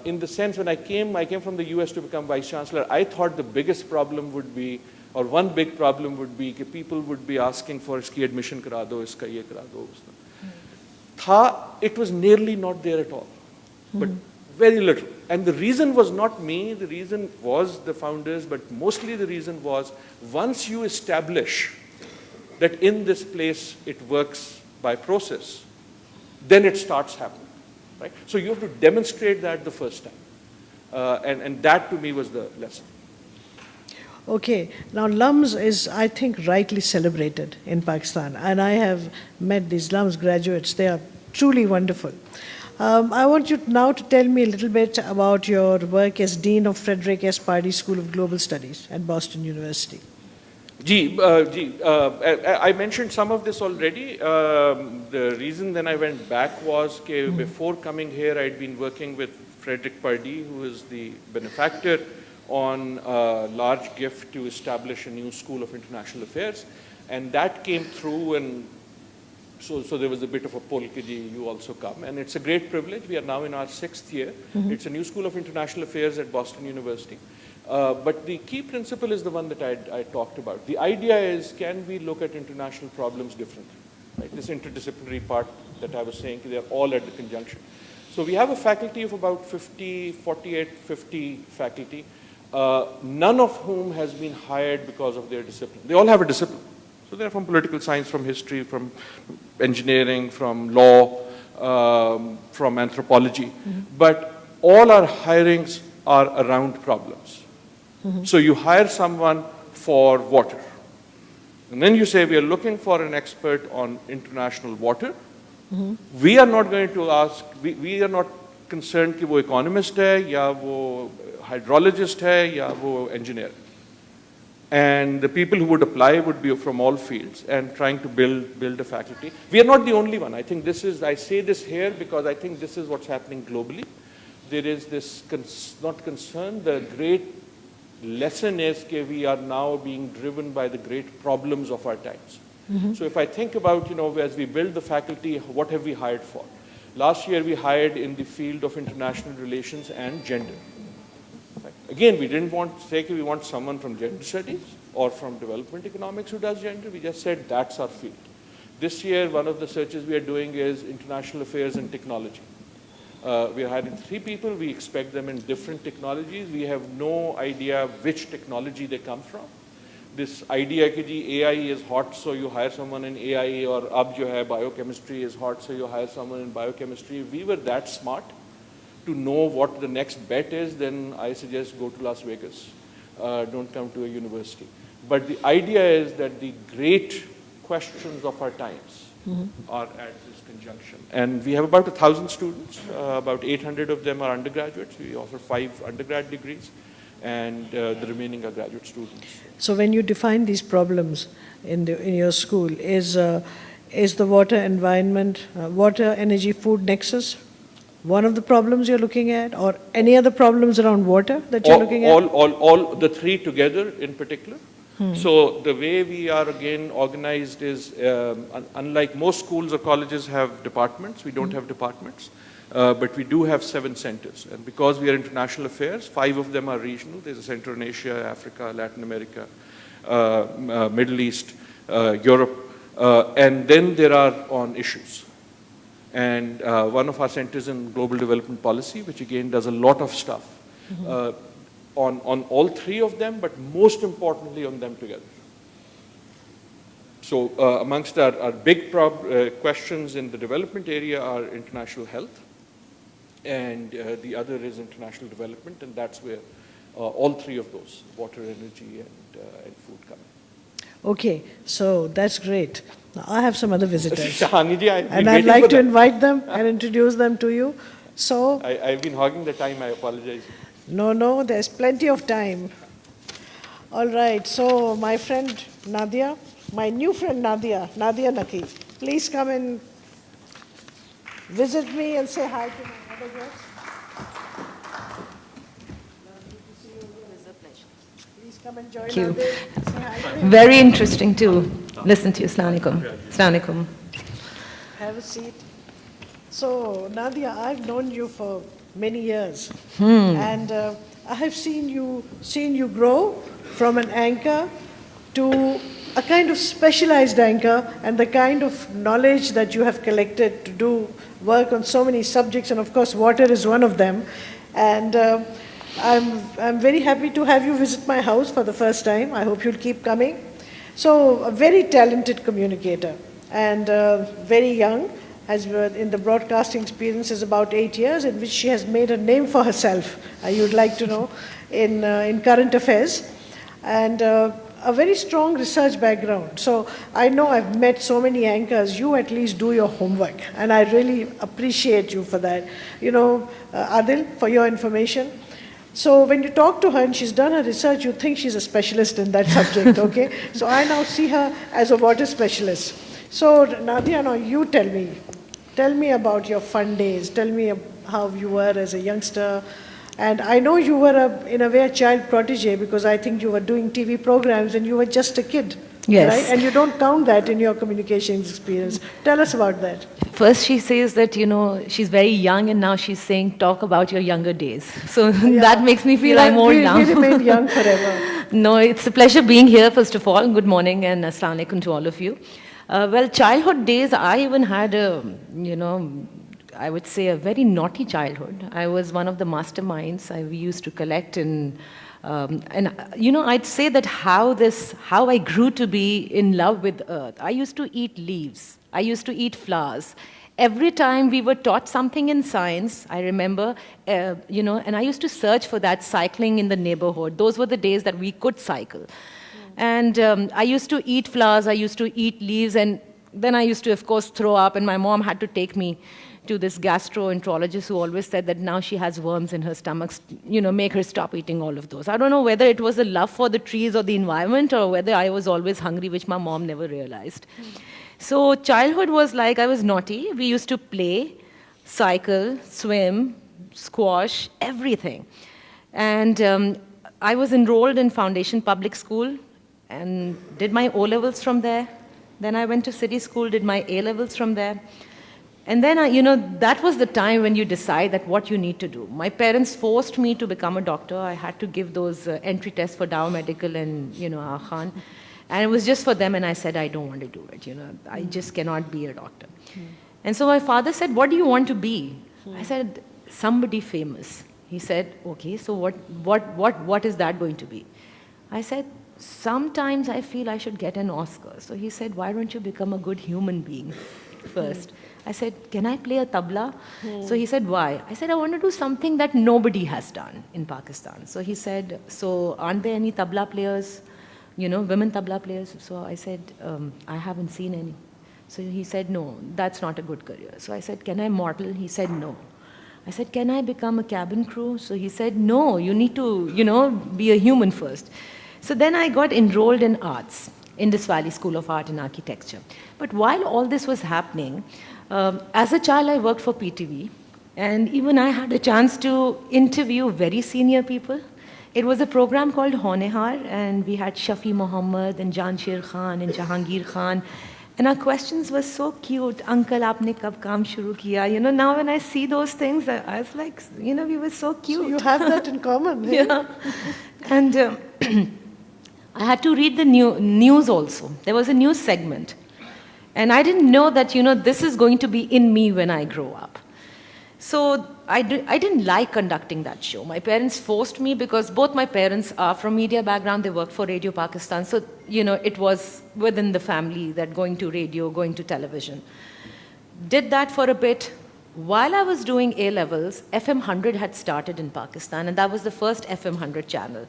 in the sense when I came from the US to become Vice Chancellor, I thought the biggest problem would be, or one big problem would be that people would be asking for iski admission kara do, iska ye kara do. It was nearly not there at all, but very little. And the reason was not me, the reason was the founders, but mostly the reason was once you establish that in this place it works by process, then it starts happening. Right? So you have to demonstrate that the first time. And that to me was the lesson. Okay, now LUMS is, I think, rightly celebrated in Pakistan. And I have met these LUMS graduates. They are truly wonderful. I want you now to tell me a little bit about your work as Dean of Frederick S. Pardee School of Global Studies at Boston University. I mentioned some of this already. The reason then I went back was that before coming here, I'd been working with Frederick Pardee, who is the benefactor, on a large gift to establish a new school of international affairs. And that came through, and so there was a bit of a pull, you also come. And it's a great privilege. We are now in our 6th year. It's a new school of international affairs at Boston University. But the key principle is the one that I talked about. The idea is, can we look at international problems differently? Right? This interdisciplinary part that I was saying, they're all at the conjunction. So we have a faculty of about 50 faculty, none of whom has been hired because of their discipline. They all have a discipline. So they're from political science, from history, from engineering, from law, from anthropology. But all our hirings are around problems. So you hire someone for water. And then you say, we are looking for an expert on international water. We are not going to ask, we are not concerned कि वो economist है, या वो hydrologist है, या वो engineer. And the people who would apply would be from all fields and trying to build a faculty. We are not the only one. I think this is, I say this here because I think this is what's happening globally. There is this, not concern, the great lesson is that we are now being driven by the great problems of our times. So if I think about, as we build the faculty, what have we hired for? Last year we hired in the field of international relations and gender. Right. Again, we didn't want to say we want someone from gender studies or from development economics who does gender. We just said that's our field. This year, one of the searches we are doing is international affairs and technology. We are hiring 3 people. We expect them in different technologies. We have no idea which technology they come from. This idea that AI is hot, so you hire someone in AI, or ab jo hai, biochemistry is hot, so you hire someone in biochemistry. We were that smart to know what the next bet is, then I suggest go to Las Vegas. Don't come to a university. But the idea is that the great questions of our times are at this conjunction. And we have about 1,000 students. About 800 of them are undergraduates. We offer 5 undergrad degrees, and the remaining are graduate students. So when you define these problems in your school, is the water environment, water, energy, food nexus one of the problems you're looking at, or any other problems around water that you're looking at? All the 3 together in particular. So the way we are again organized is, unlike most schools or colleges have departments, we don't have departments, but we do have 7 centers. And because we are international affairs, 5 of them are regional. There's a center in Asia, Africa, Latin America, Middle East, Europe, and then there are on issues. And one of our centers in global development policy, which again does a lot of stuff on all 3 of them, but most importantly on them together. So amongst our big questions in the development area are international health, and the other is international development, and that's where all 3 of those, water, energy, and food, come in. Okay, so that's great. Now, I have some other visitors. Shahani, and I'd like to invite them and introduce them to you. So I've been hogging the time, I apologize. No, there's plenty of time. All right, so my friend Nadia, my new friend Nadia Naki. Please come and visit me and say hi to my other guests. Please come and join Thank you. Nadia. Say hi to him. Very interesting to listen to you. Assalamu alaikum. Assalamu alaikum. Have a seat. So, Nadia, I've known you for many years, and I have seen you grow from an anchor to a kind of specialized anchor, and the kind of knowledge that you have collected to do work on so many subjects, and of course, water is one of them. And I'm very happy to have you visit my house for the first time. I hope you'll keep coming. So, a very talented communicator and very young. Has been in the broadcasting experience is about 8 years, in which she has made a name for herself, you'd like to know, in current affairs, and a very strong research background. So I know I've met so many anchors, you at least do your homework, and I really appreciate you for that. You know, Adil, for your information. So when you talk to her and she's done her research, you think she's a specialist in that subject, okay? So I now see her as a water specialist. So Nadia, now you tell me about your fun days. Tell me how you were as a youngster. And I know you were, in a way, a child protege, because I think you were doing TV programs and you were just a kid. Yes. Right? And you don't count that in your communications experience. Tell us about that. First, she says that, you know, she's very young, and now she's saying, talk about your younger days. So that makes me feel I'm old now. We remain young forever. No, it's a pleasure being here, first of all. Good morning, and assalamu alaikum to all of you. Well, childhood days, I even had I would say a very naughty childhood. I was one of the masterminds. We used to collect and I'd say that how I grew to be in love with earth. I used to eat leaves. I used to eat flowers. Every time we were taught something in science, I remember, and I used to search for that cycling in the neighborhood. Those were the days that we could cycle. And I used to eat flowers, I used to eat leaves, and then I used to, of course, throw up, and my mom had to take me to this gastroenterologist who always said that now she has worms in her stomach, make her stop eating all of those. I don't know whether it was a love for the trees or the environment, or whether I was always hungry, which my mom never realized. So childhood was like I was naughty. We used to play, cycle, swim, squash, everything. And I was enrolled in Foundation Public School and did my O-levels from there. Then I went to city school, did my A-levels from there. And then, that was the time when you decide that what you need to do. My parents forced me to become a doctor. I had to give those entry tests for Dow Medical and, Khan. And it was just for them, and I said, I don't want to do it. I just cannot be a doctor. And so my father said, what do you want to be? I said, somebody famous. He said, okay, so what is that going to be? I said, sometimes I feel I should get an Oscar. So he said, why don't you become a good human being first? I said, can I play a tabla? So he said, why? I said, I want to do something that nobody has done in Pakistan. So he said, so aren't there any tabla players, women tabla players? So I said, I haven't seen any. So he said, no, that's not a good career. So I said, can I model? He said, no. I said, can I become a cabin crew? So he said, no, you need to, be a human first. So then I got enrolled in arts, Indus Valley School of Art and Architecture. But while all this was happening, as a child I worked for PTV, and even I had a chance to interview very senior people. It was a program called Honehar, and we had Shafi Muhammad and Janshir Khan and Jahangir Khan. And our questions were so cute. Uncle, aapne kab kaam shuru kiya? Now when I see those things, I was like, we were so cute. So you have that in common. Yeah. And I had to read the news also. There was a news segment. And I didn't know that, this is going to be in me when I grow up. So I didn't like conducting that show. My parents forced me, because both my parents are from media background. They worked for Radio Pakistan. So, it was within the family that going to radio, going to television. Did that for a bit. While I was doing A-levels, FM 100 had started in Pakistan, and that was the first FM 100 channel.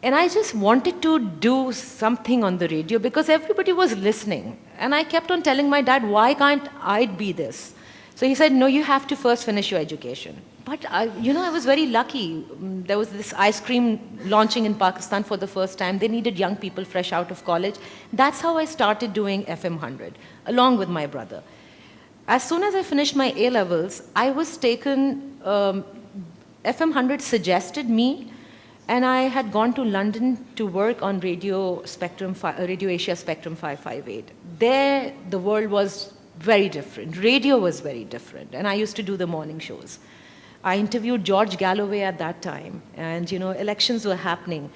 And I just wanted to do something on the radio because everybody was listening. And I kept on telling my dad, why can't I be this? So he said, no, you have to first finish your education. But I was very lucky. There was this ice cream launching in Pakistan for the first time. They needed young people fresh out of college. That's how I started doing FM 100, along with my brother. As soon as I finished my A-levels, I was taken, FM 100 suggested me, and I had gone to London to work on Radio Asia Spectrum 558. There, the world was very different. Radio was very different, and I used to do the morning shows. I interviewed George Galloway at that time, and elections were happening,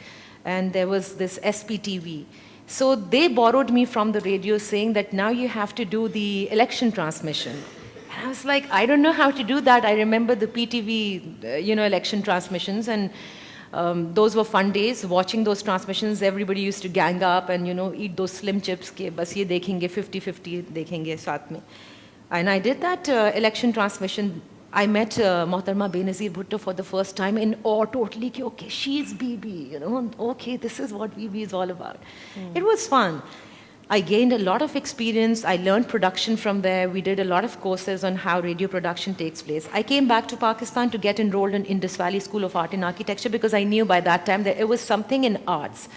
and there was this SPTV. So they borrowed me from the radio, saying that now you have to do the election transmission. And I was like, I don't know how to do that. I remember the PTV, election transmissions, and those were fun days. Watching those transmissions, everybody used to gang up and eat those slim chips. Ke bas ye dekhenge 50-50 dekhenge saath mein. And I did that election transmission. I met Mohtarma Benazir Bhutto for the first time in awe totally. Ki, okay, she's BB, okay, this is what BB is all about. It was fun. I gained a lot of experience. I learned production from there. We did a lot of courses on how radio production takes place. I came back to Pakistan to get enrolled in Indus Valley School of Art and Architecture because I knew by that time that it was something in arts.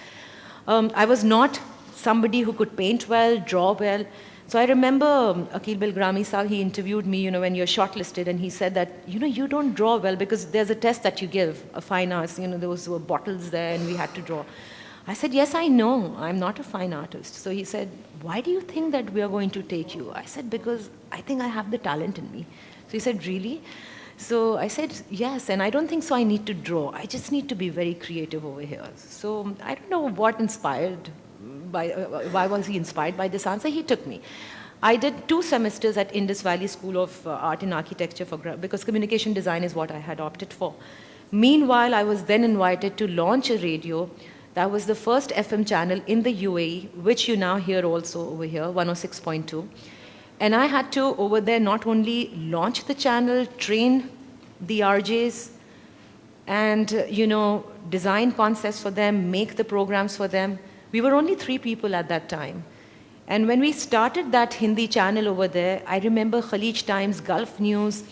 I was not somebody who could paint well, draw well. So I remember Akil Bilgrami Saab, he interviewed me, when you're shortlisted, and he said that, you don't draw well because there's a test that you give, a fine arts, those were bottles there and we had to draw. I said, yes, I know, I'm not a fine artist. So he said, why do you think that we are going to take you? I said, because I think I have the talent in me. So he said, really? So I said, yes, and I don't think so I need to draw. I just need to be very creative over here. So I don't know what inspired why was he inspired by this answer? He took me. I did 2 semesters at Indus Valley School of Art and Architecture because communication design is what I had opted for. Meanwhile, I was then invited to launch a radio. That was the first FM channel in the UAE, which you now hear also over here, 106.2. And I had to, over there, not only launch the channel, train the RJs, and, design concepts for them, make the programs for them. We were only 3 people at that time. And when we started that Hindi channel over there, I remember Khalij Times, Gulf News.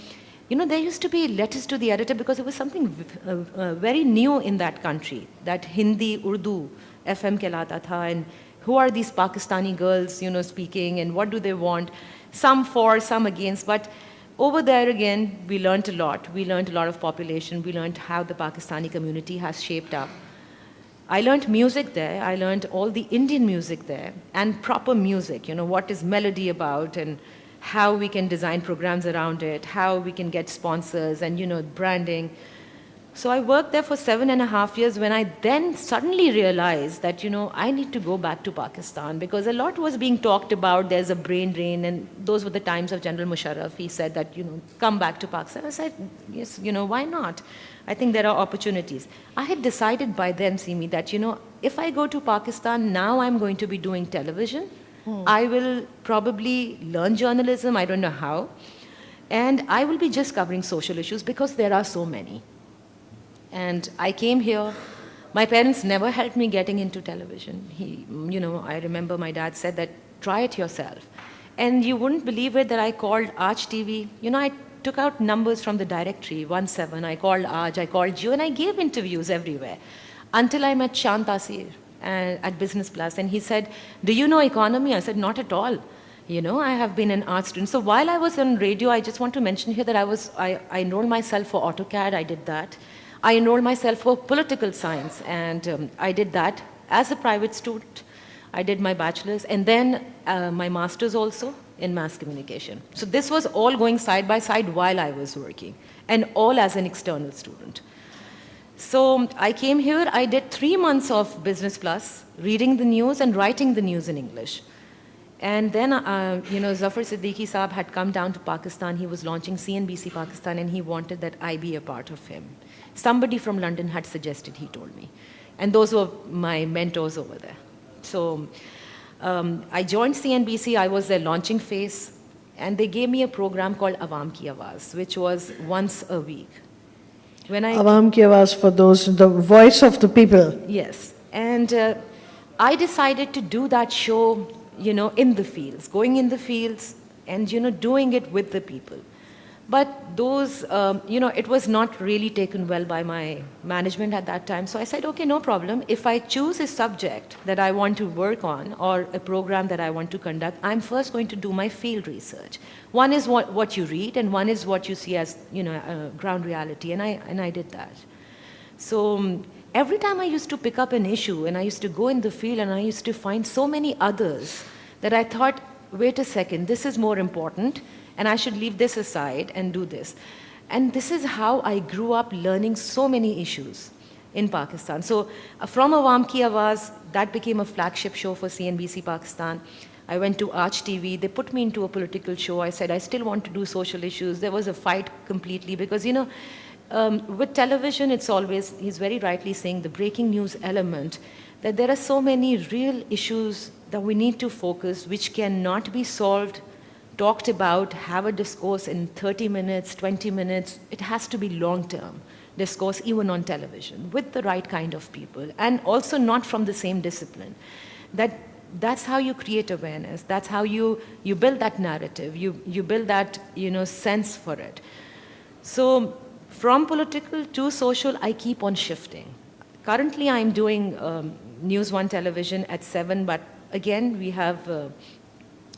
There used to be letters to the editor because it was something very new in that country, that Hindi, Urdu, FM kehlata tha, and who are these Pakistani girls, speaking, and what do they want? Some for, some against, but over there again, we learned a lot. We learned a lot of population. We learned how the Pakistani community has shaped up. I learned music there. I learned all the Indian music there and proper music, what is melody about and how we can design programs around it, how we can get sponsors and, branding. So I worked there for 7.5 years when I then suddenly realized that, I need to go back to Pakistan because a lot was being talked about. There's a brain drain, and those were the times of General Musharraf. He said that, come back to Pakistan. I said, yes, why not? I think there are opportunities. I had decided by then, Simi, that, if I go to Pakistan, now I'm going to be doing television. I will probably learn journalism, I don't know how. And I will be just covering social issues because there are so many. And I came here. My parents never helped me getting into television. I remember my dad said that, try it yourself. And you wouldn't believe it that I called Aaj TV. I took out numbers from the directory, 17. I called Aaj, I called Jio, and I gave interviews everywhere. Until I met Shant Asir at Business Plus, and he said, do you know economy? I said, not at all. I have been an art student. So while I was on radio, I just want to mention here that I enrolled myself for AutoCAD, I did that. I enrolled myself for political science, and I did that as a private student. I did my bachelor's, and then my master's also in mass communication. So this was all going side by side while I was working, and all as an external student. So I came here, I did 3 months of Business Plus, reading the news and writing the news in English. And then, Zafar Siddiqui Saab had come down to Pakistan. He was launching CNBC Pakistan, and he wanted that I be a part of him. Somebody from London had suggested, he told me. And those were my mentors over there. So I joined CNBC. I was their launching phase. And they gave me a program called Awam Ki Awaaz, which was once a week. Awam Ki Awaaz, for those, the voice of the people. Yes. And I decided to do that show, in the fields, going in the fields and, doing it with the people. But those, it was not really taken well by my management at that time. So I said, okay, no problem. If I choose a subject that I want to work on or a program that I want to conduct, I'm first going to do my field research. One is what you read, and one is what you see as, ground reality. And I did that. So every time I used to pick up an issue and I used to go in the field and I used to find so many others that I thought, wait a second, this is more important and I should leave this aside and do this. And this is how I grew up learning so many issues in Pakistan. So from Awam Ki Awaaz, that became a flagship show for CNBC Pakistan. I went to Arch TV. They put me into a political show. I said, I still want to do social issues. There was a fight completely because, with television, it's always, he's very rightly saying, the breaking news element, that there are so many real issues that we need to focus, which cannot be solved, talked about, have a discourse in 30 minutes, 20 minutes. It has to be long-term discourse, even on television, with the right kind of people, and also not from the same discipline. That's how you create awareness. That's how you build that narrative. You build that, sense for it. So from political to social, I keep on shifting. Currently, I'm doing News 1 television at 7, but again, we have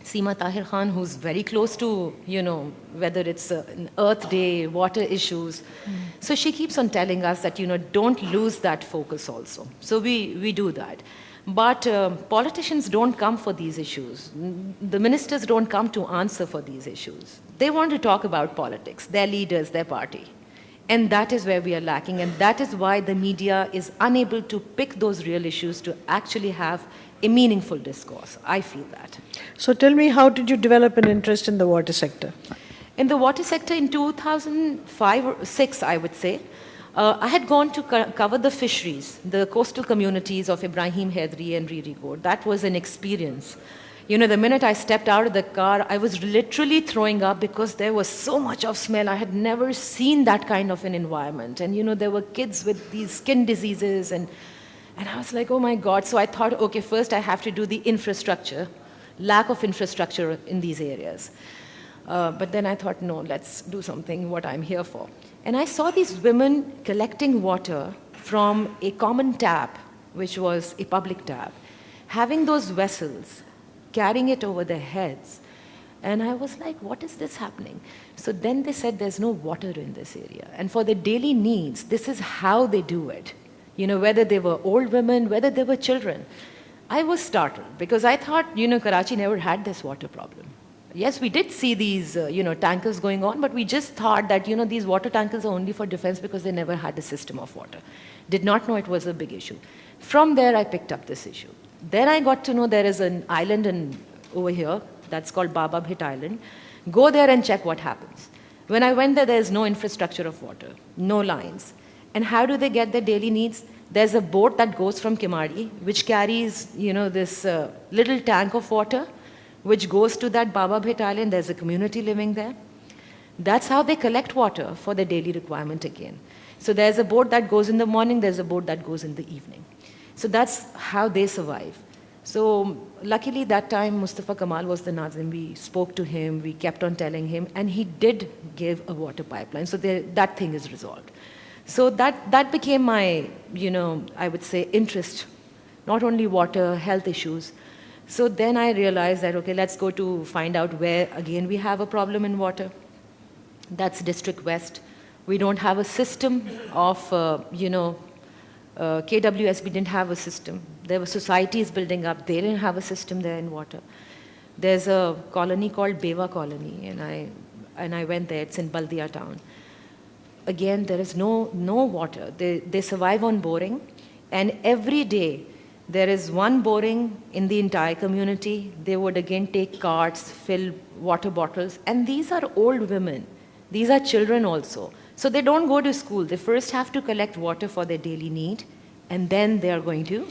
Seema Tahir Khan, who's very close to, whether it's an Earth Day, water issues. So she keeps on telling us that, don't lose that focus also. So we do that. But politicians don't come for these issues. The ministers don't come to answer for these issues. They want to talk about politics, their leaders, their party. And that is where we are lacking. And that is why the media is unable to pick those real issues to actually have a meaningful discourse. I feel that. So tell me, how did you develop an interest in the water sector? In the water sector in 2005 or 6, I would say, I had gone to cover the fisheries, the coastal communities of Ibrahim Hedri and Ririgod. That was an experience. The minute I stepped out of the car, I was literally throwing up because there was so much of smell. I had never seen that kind of an environment. And, there were kids with these skin diseases. And I was like, oh, my God. So I thought, okay, first I have to do the infrastructure, lack of infrastructure in these areas. But then I thought, no, let's do something, what I'm here for. And I saw these women collecting water from a common tap, which was a public tap, having those vessels, carrying it over their heads. And I was like, what is this happening? So then they said there's no water in this area. And for their daily needs, this is how they do it. Whether they were old women, whether they were children. I was startled because I thought, Karachi never had this water problem. Yes, we did see these, tankers going on, but we just thought that, these water tankers are only for defense because they never had a system of water. Did not know it was a big issue. From there, I picked up this issue. Then I got to know there is an island over here that's called Baba Bhit Island. Go there and check what happens. When I went there is no infrastructure of water, no lines. And how do they get their daily needs? There's a boat that goes from Kimari, which carries, this little tank of water, which goes to that Baba Bhit Island. There's a community living there. That's how they collect water for their daily requirement again. So there's a boat that goes in the morning, there's a boat that goes in the evening. So that's how they survive. So luckily that time Mustafa Kamal was the Nazim. We spoke to him, we kept on telling him, and he did give a water pipeline. So that thing is resolved. So that became my, I would say, interest, not only water, health issues. So then I realized that, okay, let's go to find out where, again, we have a problem in water. That's District West. We don't have a system of, KWSB didn't have a system. There were societies building up. They didn't have a system there in water. There's a colony called Bewa Colony, and I went there. It's in Baldia town. Again, there is no water. They survive on boring, and every day there is one boring in the entire community. They would again take carts, fill water bottles, and these are old women. These are children also. So they don't go to school. They first have to collect water for their daily need, and then they are going to,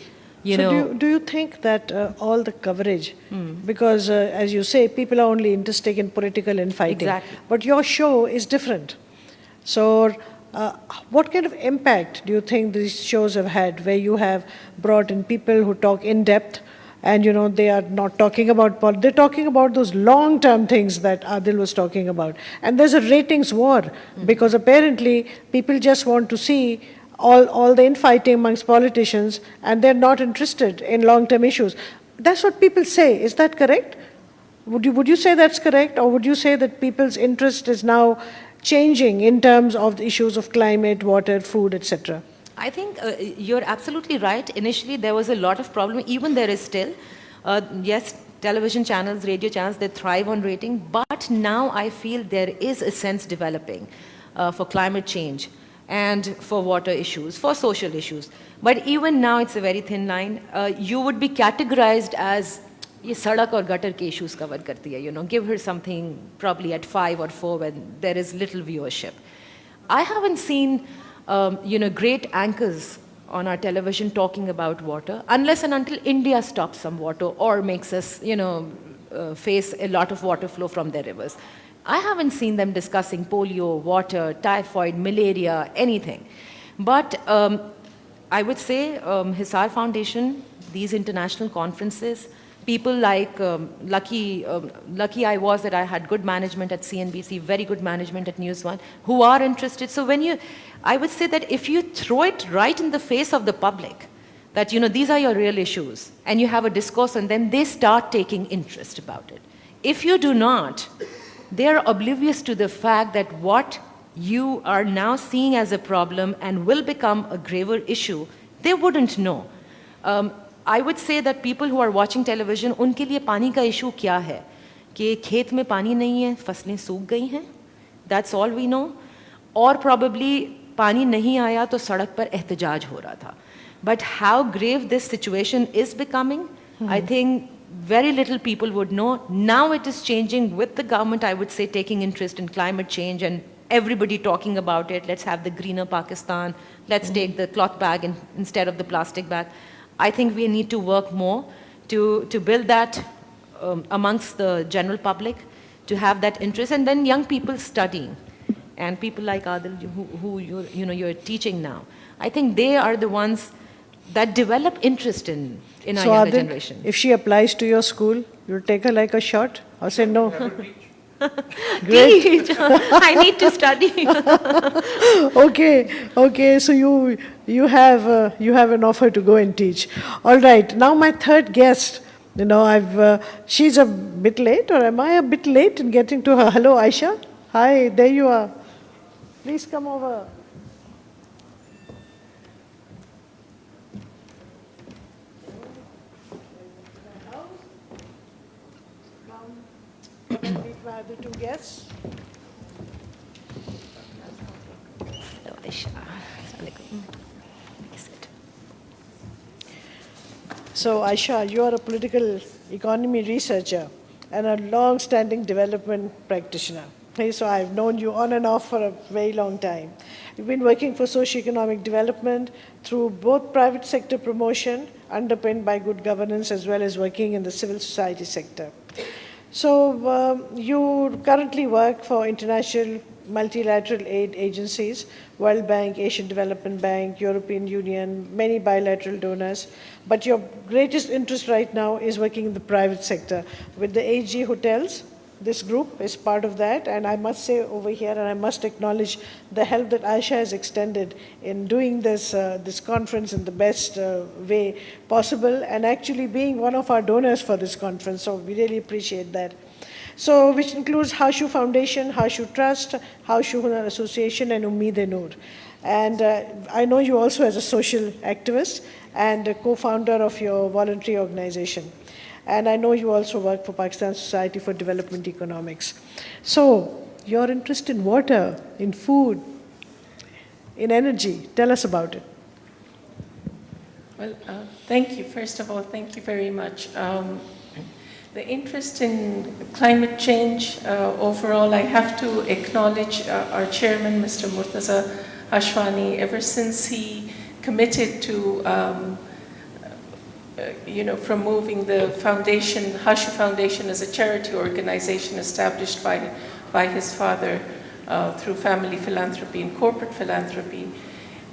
So do you think that all the coverage, because as you say, people are only interested in political infighting, Exactly. but your show is different. So what kind of impact do you think these shows have had, where you have brought in people who talk in depth And they are not talking about, they're talking about those long-term things that Adil was talking about. And there's a ratings war, because apparently people just want to see all the infighting amongst politicians, and they're not interested in long-term issues. That's what people say. Is that correct? Would you say that's correct, or would you say that people's interest is now changing in terms of the issues of climate, water, food, etc.? I think you're absolutely right. Initially, there was a lot of problem. Even there is still. Yes, television channels, radio channels, they thrive on rating. But now I feel there is a sense developing for climate change and for water issues, for social issues. But even now, it's a very thin line. You would be categorized as ये सड़क और gutter के issues cover करती है, give her something probably at 5 or 4 when there is little viewership. I haven't seen great anchors on our television talking about water, unless and until India stops some water or makes us, face a lot of water flow from their rivers. I haven't seen them discussing polio, water, typhoid, malaria, anything. But I would say Hisar Foundation, these international conferences, people like, lucky I was that I had good management at CNBC, very good management at News One, who are interested. So I would say that if you throw it right in the face of the public, that, these are your real issues, and you have a discourse, and then they start taking interest about it. If you do not, they are oblivious to the fact that what you are now seeing as a problem and will become a graver issue, they wouldn't know. I would say that people who are watching television, उनके लिए पानी का issue क्या है? कि खेत में पानी नहीं है, फसलें सूख गई हैं. That's all we know. Or probably पानी नहीं आया तो सड़क पर एहतजाज हो रहा था. But how grave this situation is becoming, I think very little people would know. Now it is changing with the government, I would say, taking interest in climate change and everybody talking about it. Let's have the greener Pakistan. Let's take the cloth bag instead of the plastic bag. I think we need to work more to build that amongst the general public, to have that interest, and then young people studying, and people like Adil, who you're teaching now. I think they are the ones that develop interest in our younger generation. If she applies to your school, you'll take her like a shot, or say no? Great. I need to study. Okay. So you have an offer to go and teach. All right. Now my third guest. She's a bit late, or am I a bit late in getting to her? Hello, Aisha. Hi, there you are. Please come over. Meet my other two guests. Hello, Aisha. So, Aisha, you are a political economy researcher and a long-standing development practitioner. Okay, so I've known you on and off for a very long time. You've been working for socioeconomic development through both private sector promotion, underpinned by good governance, as well as working in the civil society sector. So you currently work for international multilateral aid agencies, World Bank, Asian Development Bank, European Union, many bilateral donors. But your greatest interest right now is working in the private sector with the AG Hotels. This group is part of that, and I must say over here, and I must acknowledge the help that Aisha has extended in doing this conference in the best way possible, and actually being one of our donors for this conference, so we really appreciate that. So, which includes Hashu Foundation, Hashu Trust, Hashu Hunar Association, and Ummeed-e-Noor. And I know you also as a social activist and a co-founder of your voluntary organization. And I know you also work for Pakistan Society for Development Economics. So, your interest in water, in food, in energy, tell us about it. Well, thank you. First of all, thank you very much. The interest in climate change, overall, I have to acknowledge our chairman, Mr. Murtaza Ashwani, ever since he committed to promoving the foundation, Hashu Foundation, as a charity organization established by his father through family philanthropy and corporate philanthropy,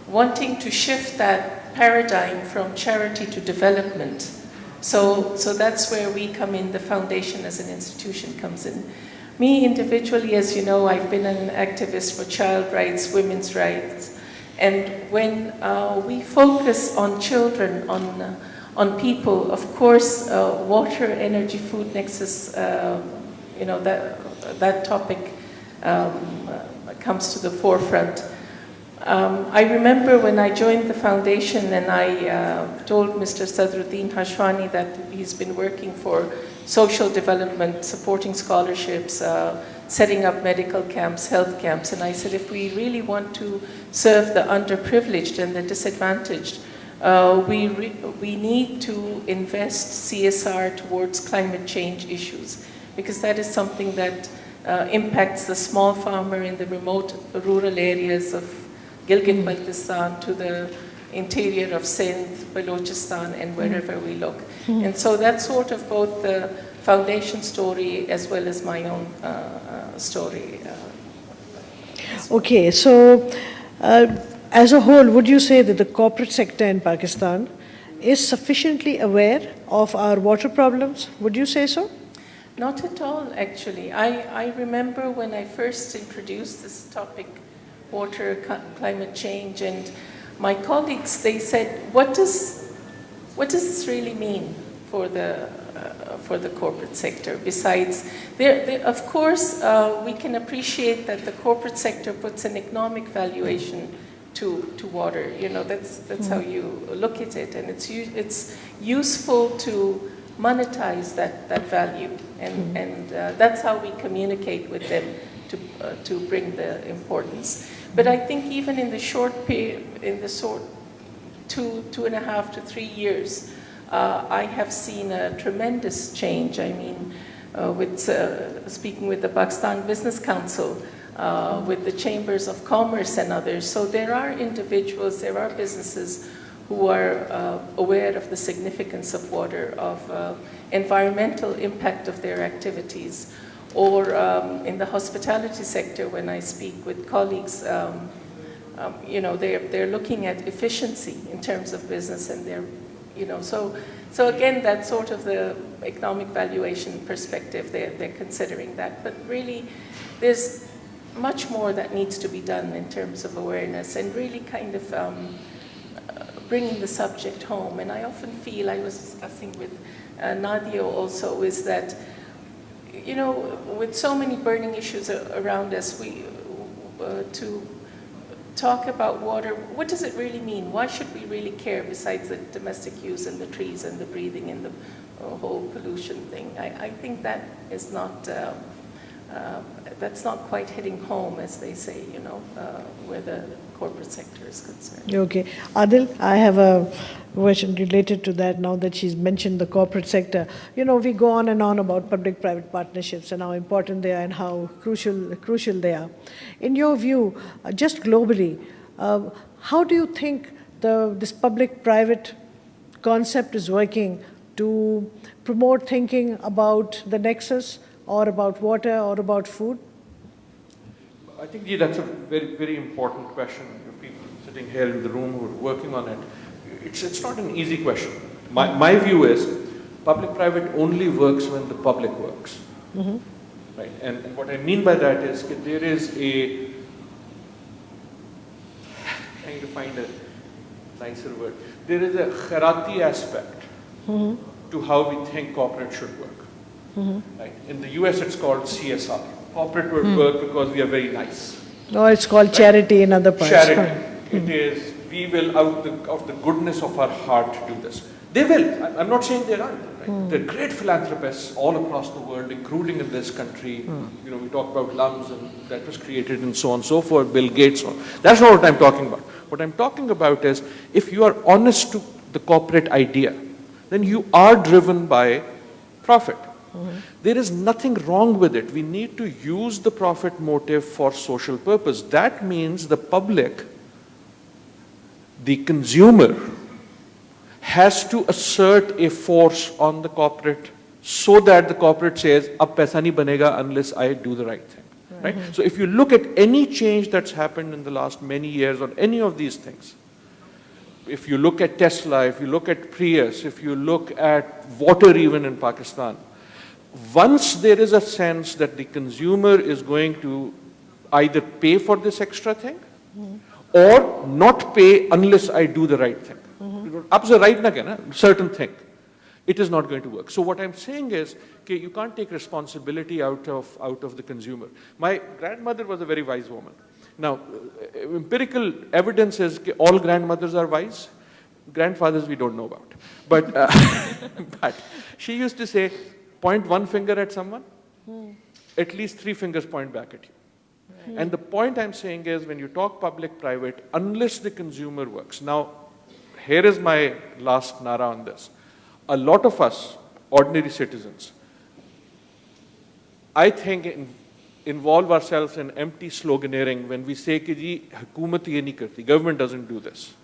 wanting to shift that paradigm from charity to development. So that's where we come in, the foundation as an institution comes in. Me individually, as you know, I've been an activist for child rights, women's rights, and when we focus on children, on people, of course, water, energy, food nexus, that topic comes to the forefront. I remember when I joined the foundation and I told Mr. Sadruddin Hashwani that he's been working for social development, supporting scholarships, setting up medical camps, health camps, and I said if we really want to serve the underprivileged and the disadvantaged, we need to invest CSR towards climate change issues, because that is something that impacts the small farmer in the remote rural areas of Gilgit-Baltistan to the interior of Sindh, Balochistan, and wherever we look. And so that's sort of both the foundation story as well as my own story. Okay, so as a whole, would you say that the corporate sector in Pakistan is sufficiently aware of our water problems? Would you say so? Not at all, actually. I remember when I first introduced this topic, water, climate change, and my colleagues, they said, what does this really mean for the corporate sector? Besides, of course, we can appreciate that the corporate sector puts an economic valuation to water. You know, that's how you look at it, and it's useful to monetize that value, and that's how we communicate with them to bring the importance. But I think even in the short period, in the short 2.5 to 3 years, I have seen a tremendous change. I mean, with speaking with the Pakistan Business Council, with the chambers of commerce and others. So there are individuals, there are businesses who are aware of the significance of water, of environmental impact of their activities. Or in the hospitality sector, when I speak with colleagues, they're looking at efficiency in terms of business, and so again, that's sort of the economic valuation perspective. They're considering that, but really, there's much more that needs to be done in terms of awareness and really kind of bringing the subject home. And I often feel, I was discussing with Nadia also, is that with so many burning issues around us, to talk about water, what does it really mean? Why should we really care besides the domestic use and the trees and the breathing and the whole pollution thing? I think that is not, that's not quite hitting home, as they say, where the corporate sector is concerned. Okay. Adil, I have a question related to that now that she's mentioned the corporate sector. We go on and on about public-private partnerships and how important they are and how crucial they are. In your view, just globally, how do you think this public-private concept is working to promote thinking about the nexus or about water or about food? I think that's a very, very important question. People sitting here in the room who are working on it, it's not an easy question. My view is public-private only works when the public works. Mm-hmm. Right? And what I mean by that is that there is trying to find a nicer word, there is a Karachi aspect to how we think corporate should work. Mm-hmm. Right? In the US, it's called CSR. Corporate would work because we are very nice. No, it's called charity in other parts. Charity. It is, we will, out of the goodness of our heart, do this. They will. I'm not saying they aren't. Right? They're great philanthropists all across the world, including in this country. We talk about LUMS, and that was created, and so on and so forth, Bill Gates. That's not what I'm talking about. What I'm talking about is, if you are honest to the corporate idea, then you are driven by profit. There is nothing wrong with it. We need to use the profit motive for social purpose. That means the public, the consumer, has to assert a force on the corporate so that the corporate says, "Ab paisa nahi banega unless I do the right thing." Right? So if you look at any change that's happened in the last many years on any of these things, if you look at Tesla, if you look at Prius, if you look at water even in Pakistan, once there is a sense that the consumer is going to either pay for this extra thing or not pay unless I do the right thing. Up the right na kehna, certain thing. It is not going to work. So what I'm saying is, okay, you can't take responsibility out of the consumer. My grandmother was a very wise woman. Now, empirical evidence is that all grandmothers are wise. Grandfathers we don't know about. But, but she used to say, point one finger at someone, at least 3 fingers point back at you. Right. And the point I'm saying is, when you talk public-private, unless the consumer works. Now, here is my last nara on this. A lot of us, ordinary citizens, I think involve ourselves in empty sloganeering when we say कि जी हुकूमत ये नहीं करती, government doesn't do this,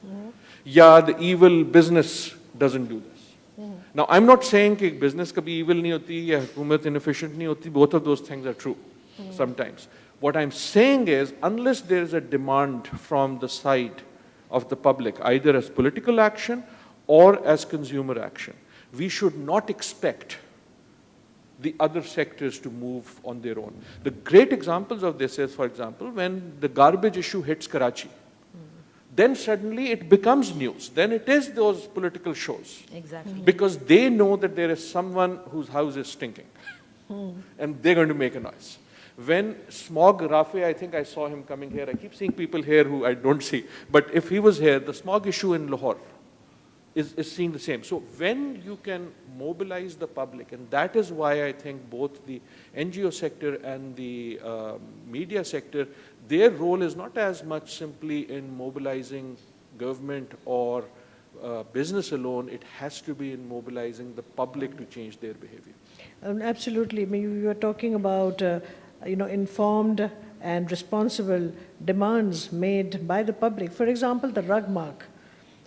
या the evil business doesn't do this. Now I'm not saying कि business कभी evil नहीं होती या हुकूमत inefficient नहीं होती. Both of those things are true sometimes. What I'm saying is, unless there is a demand from the side of the public, either as political action or as consumer action, we should not expect the other sectors to move on their own. The great examples of this is, for example, when the garbage issue hits Karachi, then suddenly it becomes news. Then it is those political shows. Exactly. Because they know that there is someone whose house is stinking. And they're going to make a noise. When smog, Rafi, I think I saw him coming here. I keep seeing people here who I don't see. But if he was here, the smog issue in Lahore is seeing the same. So when you can mobilize the public, and that is why I think both the NGO sector and the media sector, their role is not as much simply in mobilizing government or business alone. It has to be in mobilizing the public to change their behavior. Absolutely. I mean, you are talking about informed and responsible demands made by the public. For example, the rug mark.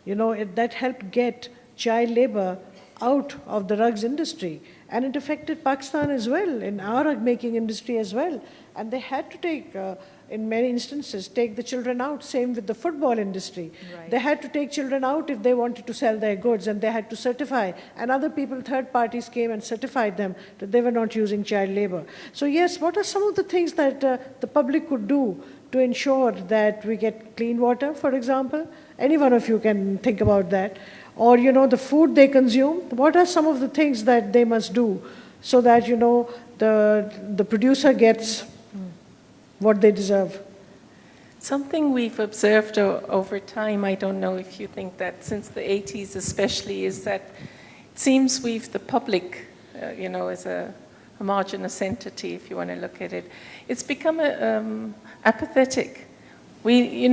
That helped get child labor out of the rugs industry. And it affected Pakistan as well, in our rug making industry as well. And they had to take, in many instances, take the children out. Same with the football industry. Right. They had to take children out if they wanted to sell their goods, and they had to certify. And other people, third parties came and certified them that they were not using child labor. So yes, what are some of the things that the public could do to ensure that we get clean water, for example? Any one of you can think about that. Or, the food they consume, what are some of the things that they must do so that, the producer gets what they deserve? Something we've observed over time, I don't know if you think that, since the 80s especially, is that it seems the public, as a homogenous entity, if you want to look at it, it's become apathetic. We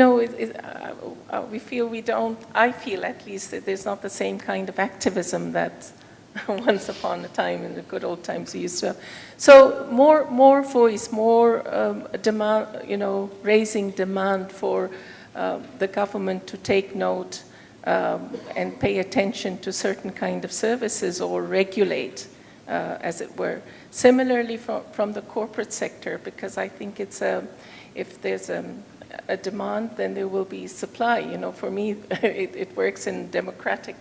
feel I feel at least that there's not the same kind of activism that once upon a time in the good old times we used to have. So more voice, more demand, raising demand for the government to take note and pay attention to certain kind of services or regulate, as it were. Similarly from the corporate sector, because I think it's if there's a demand, then there will be supply. For me, it works in democratic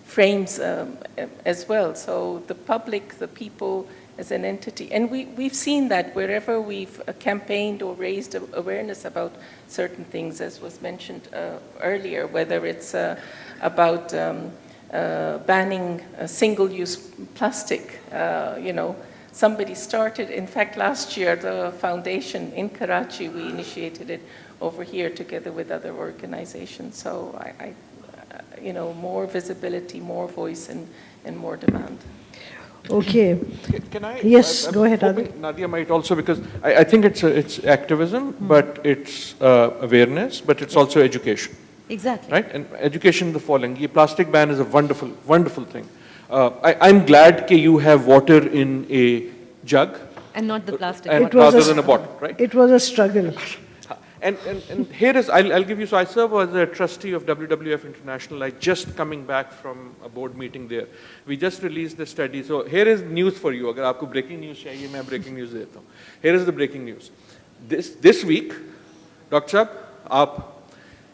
frames as well. So the public, the people as an entity. And we've seen that wherever we've campaigned or raised awareness about certain things, as was mentioned earlier, whether it's about banning single-use plastic, Somebody started, in fact, last year, the foundation in Karachi, we initiated it over here together with other organizations. So more visibility, more voice, and more demand. Okay. Can I? Yes, go ahead, Adi. Nadia might also, because I think it's activism, but it's awareness, but it's also education. Exactly. Right? And education, the following. The plastic ban is a wonderful, wonderful thing. I'm glad that you have water in a jug. And not the plastic. Rather than a bottle, right? It was a struggle. And here is, I'll give you, so I serve as a trustee of WWF International. I just coming back from a board meeting there. We just released the study. So here is news for you. Agar aapko breaking news chahiye, main breaking news deta hu. Here is the breaking news. This week, Dr. Sahab,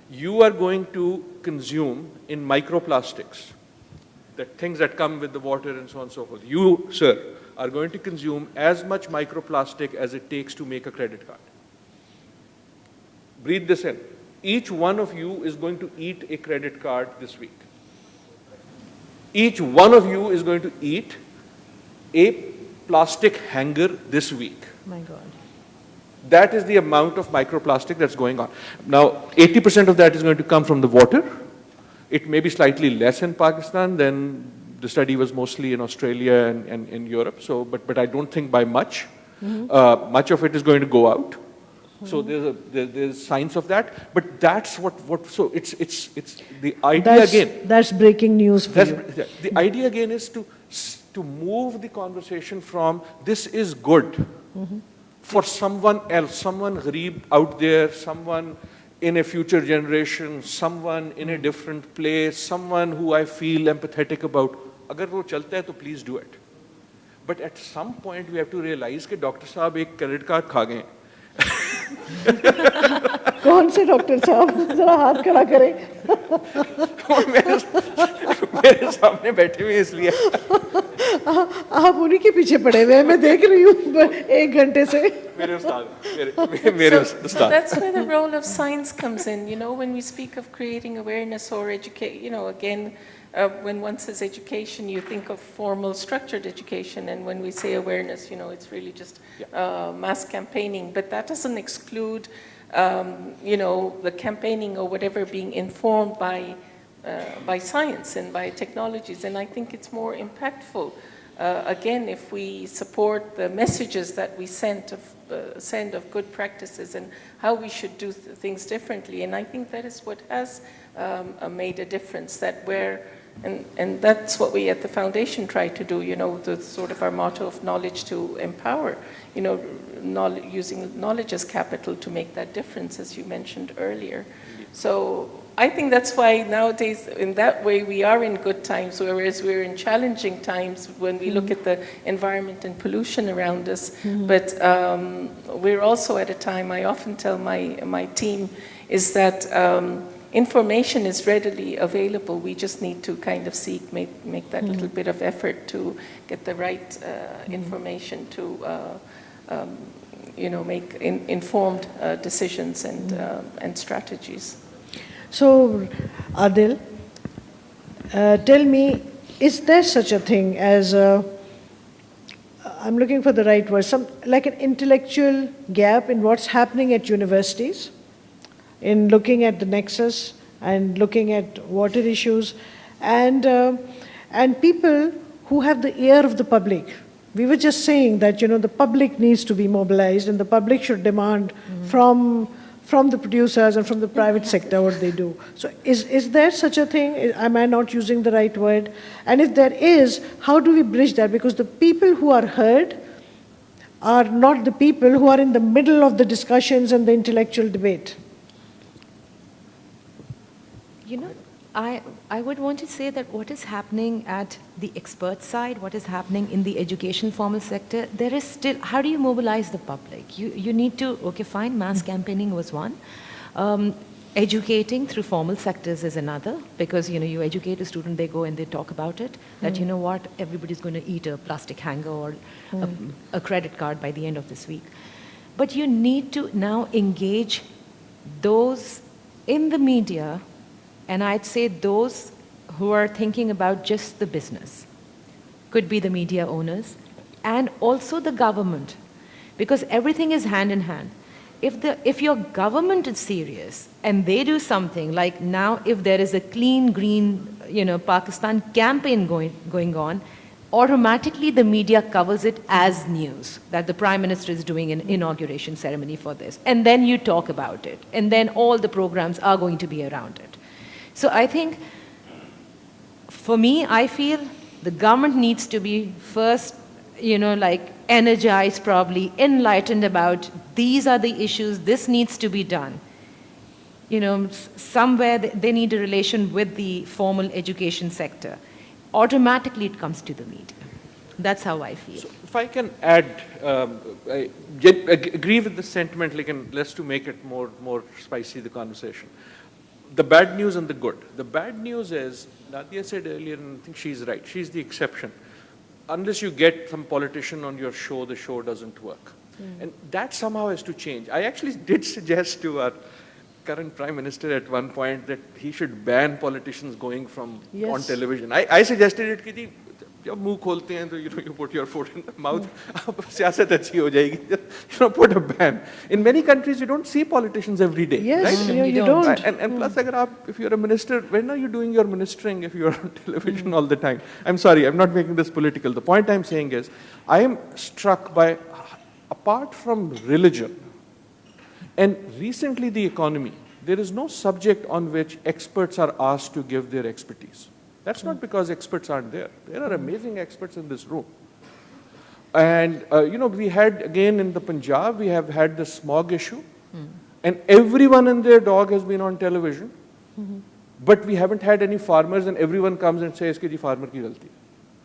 you are going to consume in microplastics, the things that come with the water and so on and so forth. You, sir, are going to consume as much microplastic as it takes to make a credit card. Breathe this in. Each one of you is going to eat a credit card this week. Each one of you is going to eat a plastic hanger this week. My God. That is the amount of microplastic that's going on. Now, 80% of that is going to come from the water. It may be slightly less in Pakistan than the study was mostly in Australia and in Europe. So, but I don't think by much. Much of it is going to go out. So there's signs of that. But that's what. So it's the idea again. That's breaking news for you. The idea again is to move the conversation from this is good for someone else, someone ghareeb out there, someone in a future generation, someone in a different place, someone who I feel empathetic about. Agar wo chalta hai, to please do it. But at some point we have to realize that Dr. Saab ek credit card kha gaye. कौन से doctor साहब जरा हाथ खड़ा करें मेरे सामने बैठे हुए इसलिए आप उन्हीं के पीछे पड़े हुए हैं मैं देख रही हूँ 1 घंटे से मेरे उस्ताद So that's where the role of science comes in. You know, when we speak of creating awareness or educate, you know, again, when one says education, you think of formal, structured education, and when we say awareness, you know, it's really just mass campaigning. But that doesn't exclude, you know, the campaigning or whatever being informed by science and by technologies. And I think it's more impactful. Again, if we support the messages that we send of good practices and how we should do things differently, and I think that is what has made a difference. And that's what we at the foundation try to do. You know, the sort of our motto of knowledge to empower. You know, using knowledge as capital to make that difference, as you mentioned earlier. So I think that's why nowadays, in that way, we are in good times, whereas we're in challenging times when we look at the environment and pollution around us. But we're also at a time, I often tell my team, is that information is readily available. We just need to kind of make that little bit of effort to get the right information to, you know, make informed decisions and strategies. So, Adil, tell me, is there such a thing as I'm looking for the right word, like an intellectual gap in what's happening at universities, in looking at the nexus and looking at water issues, and people who have the ear of the public. We were just saying that, you know, the public needs to be mobilized and the public should demand from the producers and from the private sector what they do. So is there such a thing? Am I not using the right word? And if there is, how do we bridge that? Because the people who are heard are not the people who are in the middle of the discussions and the intellectual debate. You know, I would want to say that what is happening at the expert side, what is happening in the education formal sector, there is still, how do you mobilize the public? You need to, okay, fine, mass campaigning was one. Educating through formal sectors is another, because, you know, you educate a student, they go and they talk about it, that, you know what, everybody's going to eat a plastic hanger or a credit card by the end of this week. But you need to now engage those in the media, and I'd say those who are thinking about just the business. Could be the media owners and also the government, because everything is hand in hand. If your government is serious and they do something, like now if there is a clean green, you know, Pakistan campaign going on, automatically the media covers it as news, that the Prime Minister is doing an inauguration ceremony for this. And then you talk about it. And then all the programs are going to be around it. So I think, for me, I feel the government needs to be first, you know, like energized, probably enlightened about these are the issues, this needs to be done. You know, somewhere they need a relation with the formal education sector. Automatically it comes to the media. That's how I feel. So if I can add, I agree with the sentiment, like, and let's to make it more spicy, the conversation. the bad news and the good. The bad news is, Nadia said earlier, and I think she's right, she's the exception. Unless you get some politician on your show, the show doesn't work. And that somehow has to change. I actually did suggest to our current Prime Minister at one point that he should ban politicians going from on television. I suggested it कि जब मुंह खोलते हैं तो you put your foot in the mouth, सियासत अच्छी हो जाएगी. Put a ban. In many countries you don't see politicians every day. Yes, right? you don't. And plus, if you're a minister, when are you doing your ministering if you're on television all the time? I'm sorry, I'm not making this political. The point I'm saying is, I am struck by, apart from religion, and recently the economy, there is no subject on which experts are asked to give their expertise. That's not because experts aren't there. There are amazing experts in this room. And, we had, again, in the Punjab, we have had the smog issue. And everyone and their dog has been on television. But we haven't had any farmers, and everyone comes and says, ki ji farmer ki galti.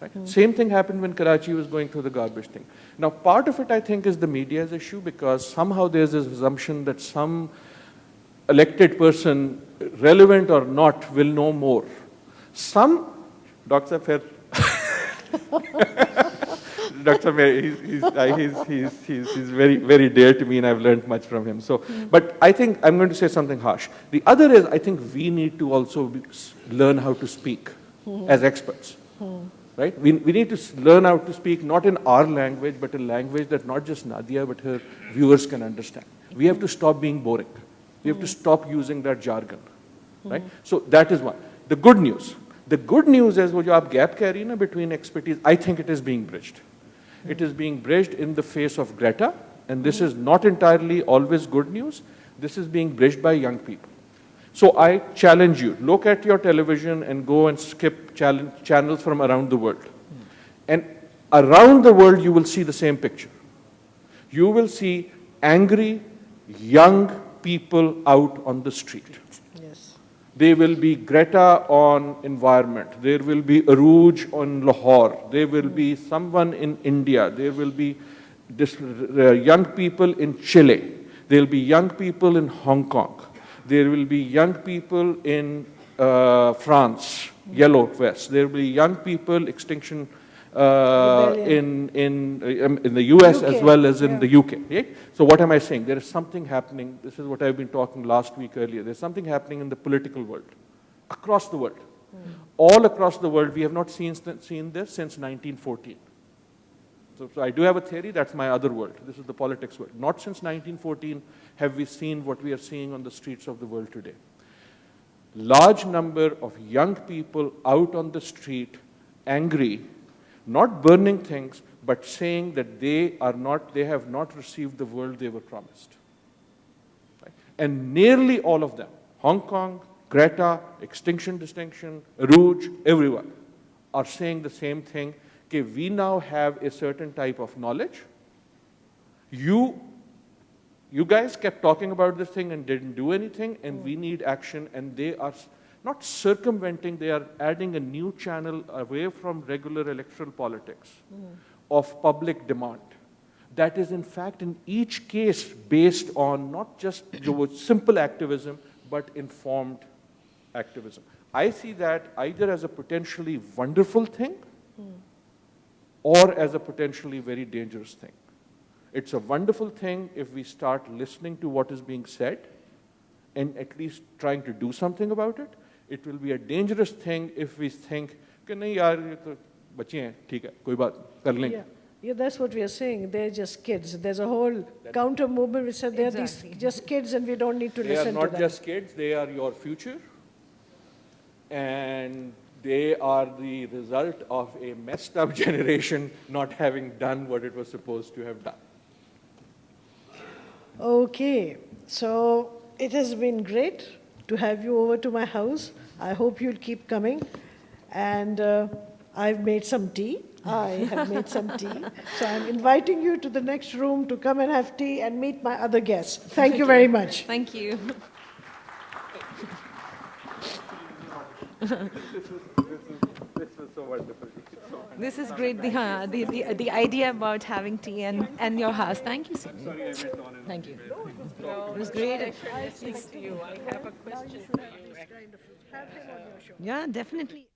Right? Same thing happened when Karachi was going through the garbage thing. Now, part of it, I think, is the media's issue, because somehow there's this assumption that some elected person, relevant or not, will know more. Some, Dr. Fair, Dr. Fair, he's very, very dear to me, and I've learned much from him. So, but I think I'm going to say something harsh. The other is, I think we need to also learn how to speak as experts. Right? We need to learn how to speak not in our language, but a language that not just Nadia, but her viewers can understand. We have to stop being boring. We have to stop using that jargon. Right? So that is one. The good news. The good news is, wo jo aap gap keh rahi na between expertise, I think it is being bridged. It is being bridged in the face of Greta, and this is not entirely always good news. This is being bridged by young people. So I challenge you, look at your television and go and skip channels from around the world. And around the world, you will see the same picture. You will see angry, young people out on the street. Yes. There will be Greta on environment. There will be Aruj on Lahore. There will be someone in India. There will be young people in Chile. There will be young people in Hong Kong. There will be young people in France, Yellow Vest. There will be young people, Extinction in the US UK, as well as in the UK. Right? So what am I saying? There is something happening. This is what I've been talking last week earlier. There's something happening in the political world, across the world. All across the world, we have not seen this since 1914. So I do have a theory, that's my other world. This is the politics world. Not since 1914 have we seen what we are seeing on the streets of the world today. Large number of young people out on the street, angry, not burning things, but saying that they have not received the world they were promised. Right? And nearly all of them, Hong Kong, Greta, Extinction Distinction, Rouge, everyone, are saying the same thing. Okay, we now have a certain type of knowledge. You guys kept talking about this thing and didn't do anything, and we need action, and they are not circumventing, they are adding a new channel away from regular electoral politics of public demand. That is, in fact, in each case based on not just simple activism, but informed activism. I see that either as a potentially wonderful thing, or as a potentially very dangerous thing. It's a wonderful thing if we start listening to what is being said and at least trying to do something about it. It will be a dangerous thing if we think, कि नहीं यार ये तो बच्चे हैं, ठीक है, कोई बात कर लेंगे. Yeah, that's what we are saying. They're just kids. There's a whole counter movement which said they're just kids and we don't need to listen to them. They are not just kids, they are your future. And they are the result of a messed up generation not having done what it was supposed to have done. Okay, so it has been great to have you over to my house. I hope you'll keep coming. And I've made some tea. I have made some tea. So I'm inviting you to the next room to come and have tea and meet my other guests. Thank you very much. Thank you. This was so wonderful. This is great, the idea about having tea and your house. Thank you so much. Sorry I went on and Thank you. No, It was it's great. a pleasure listening to you. I have a question for you. Kind of have him on your show. Yeah, definitely.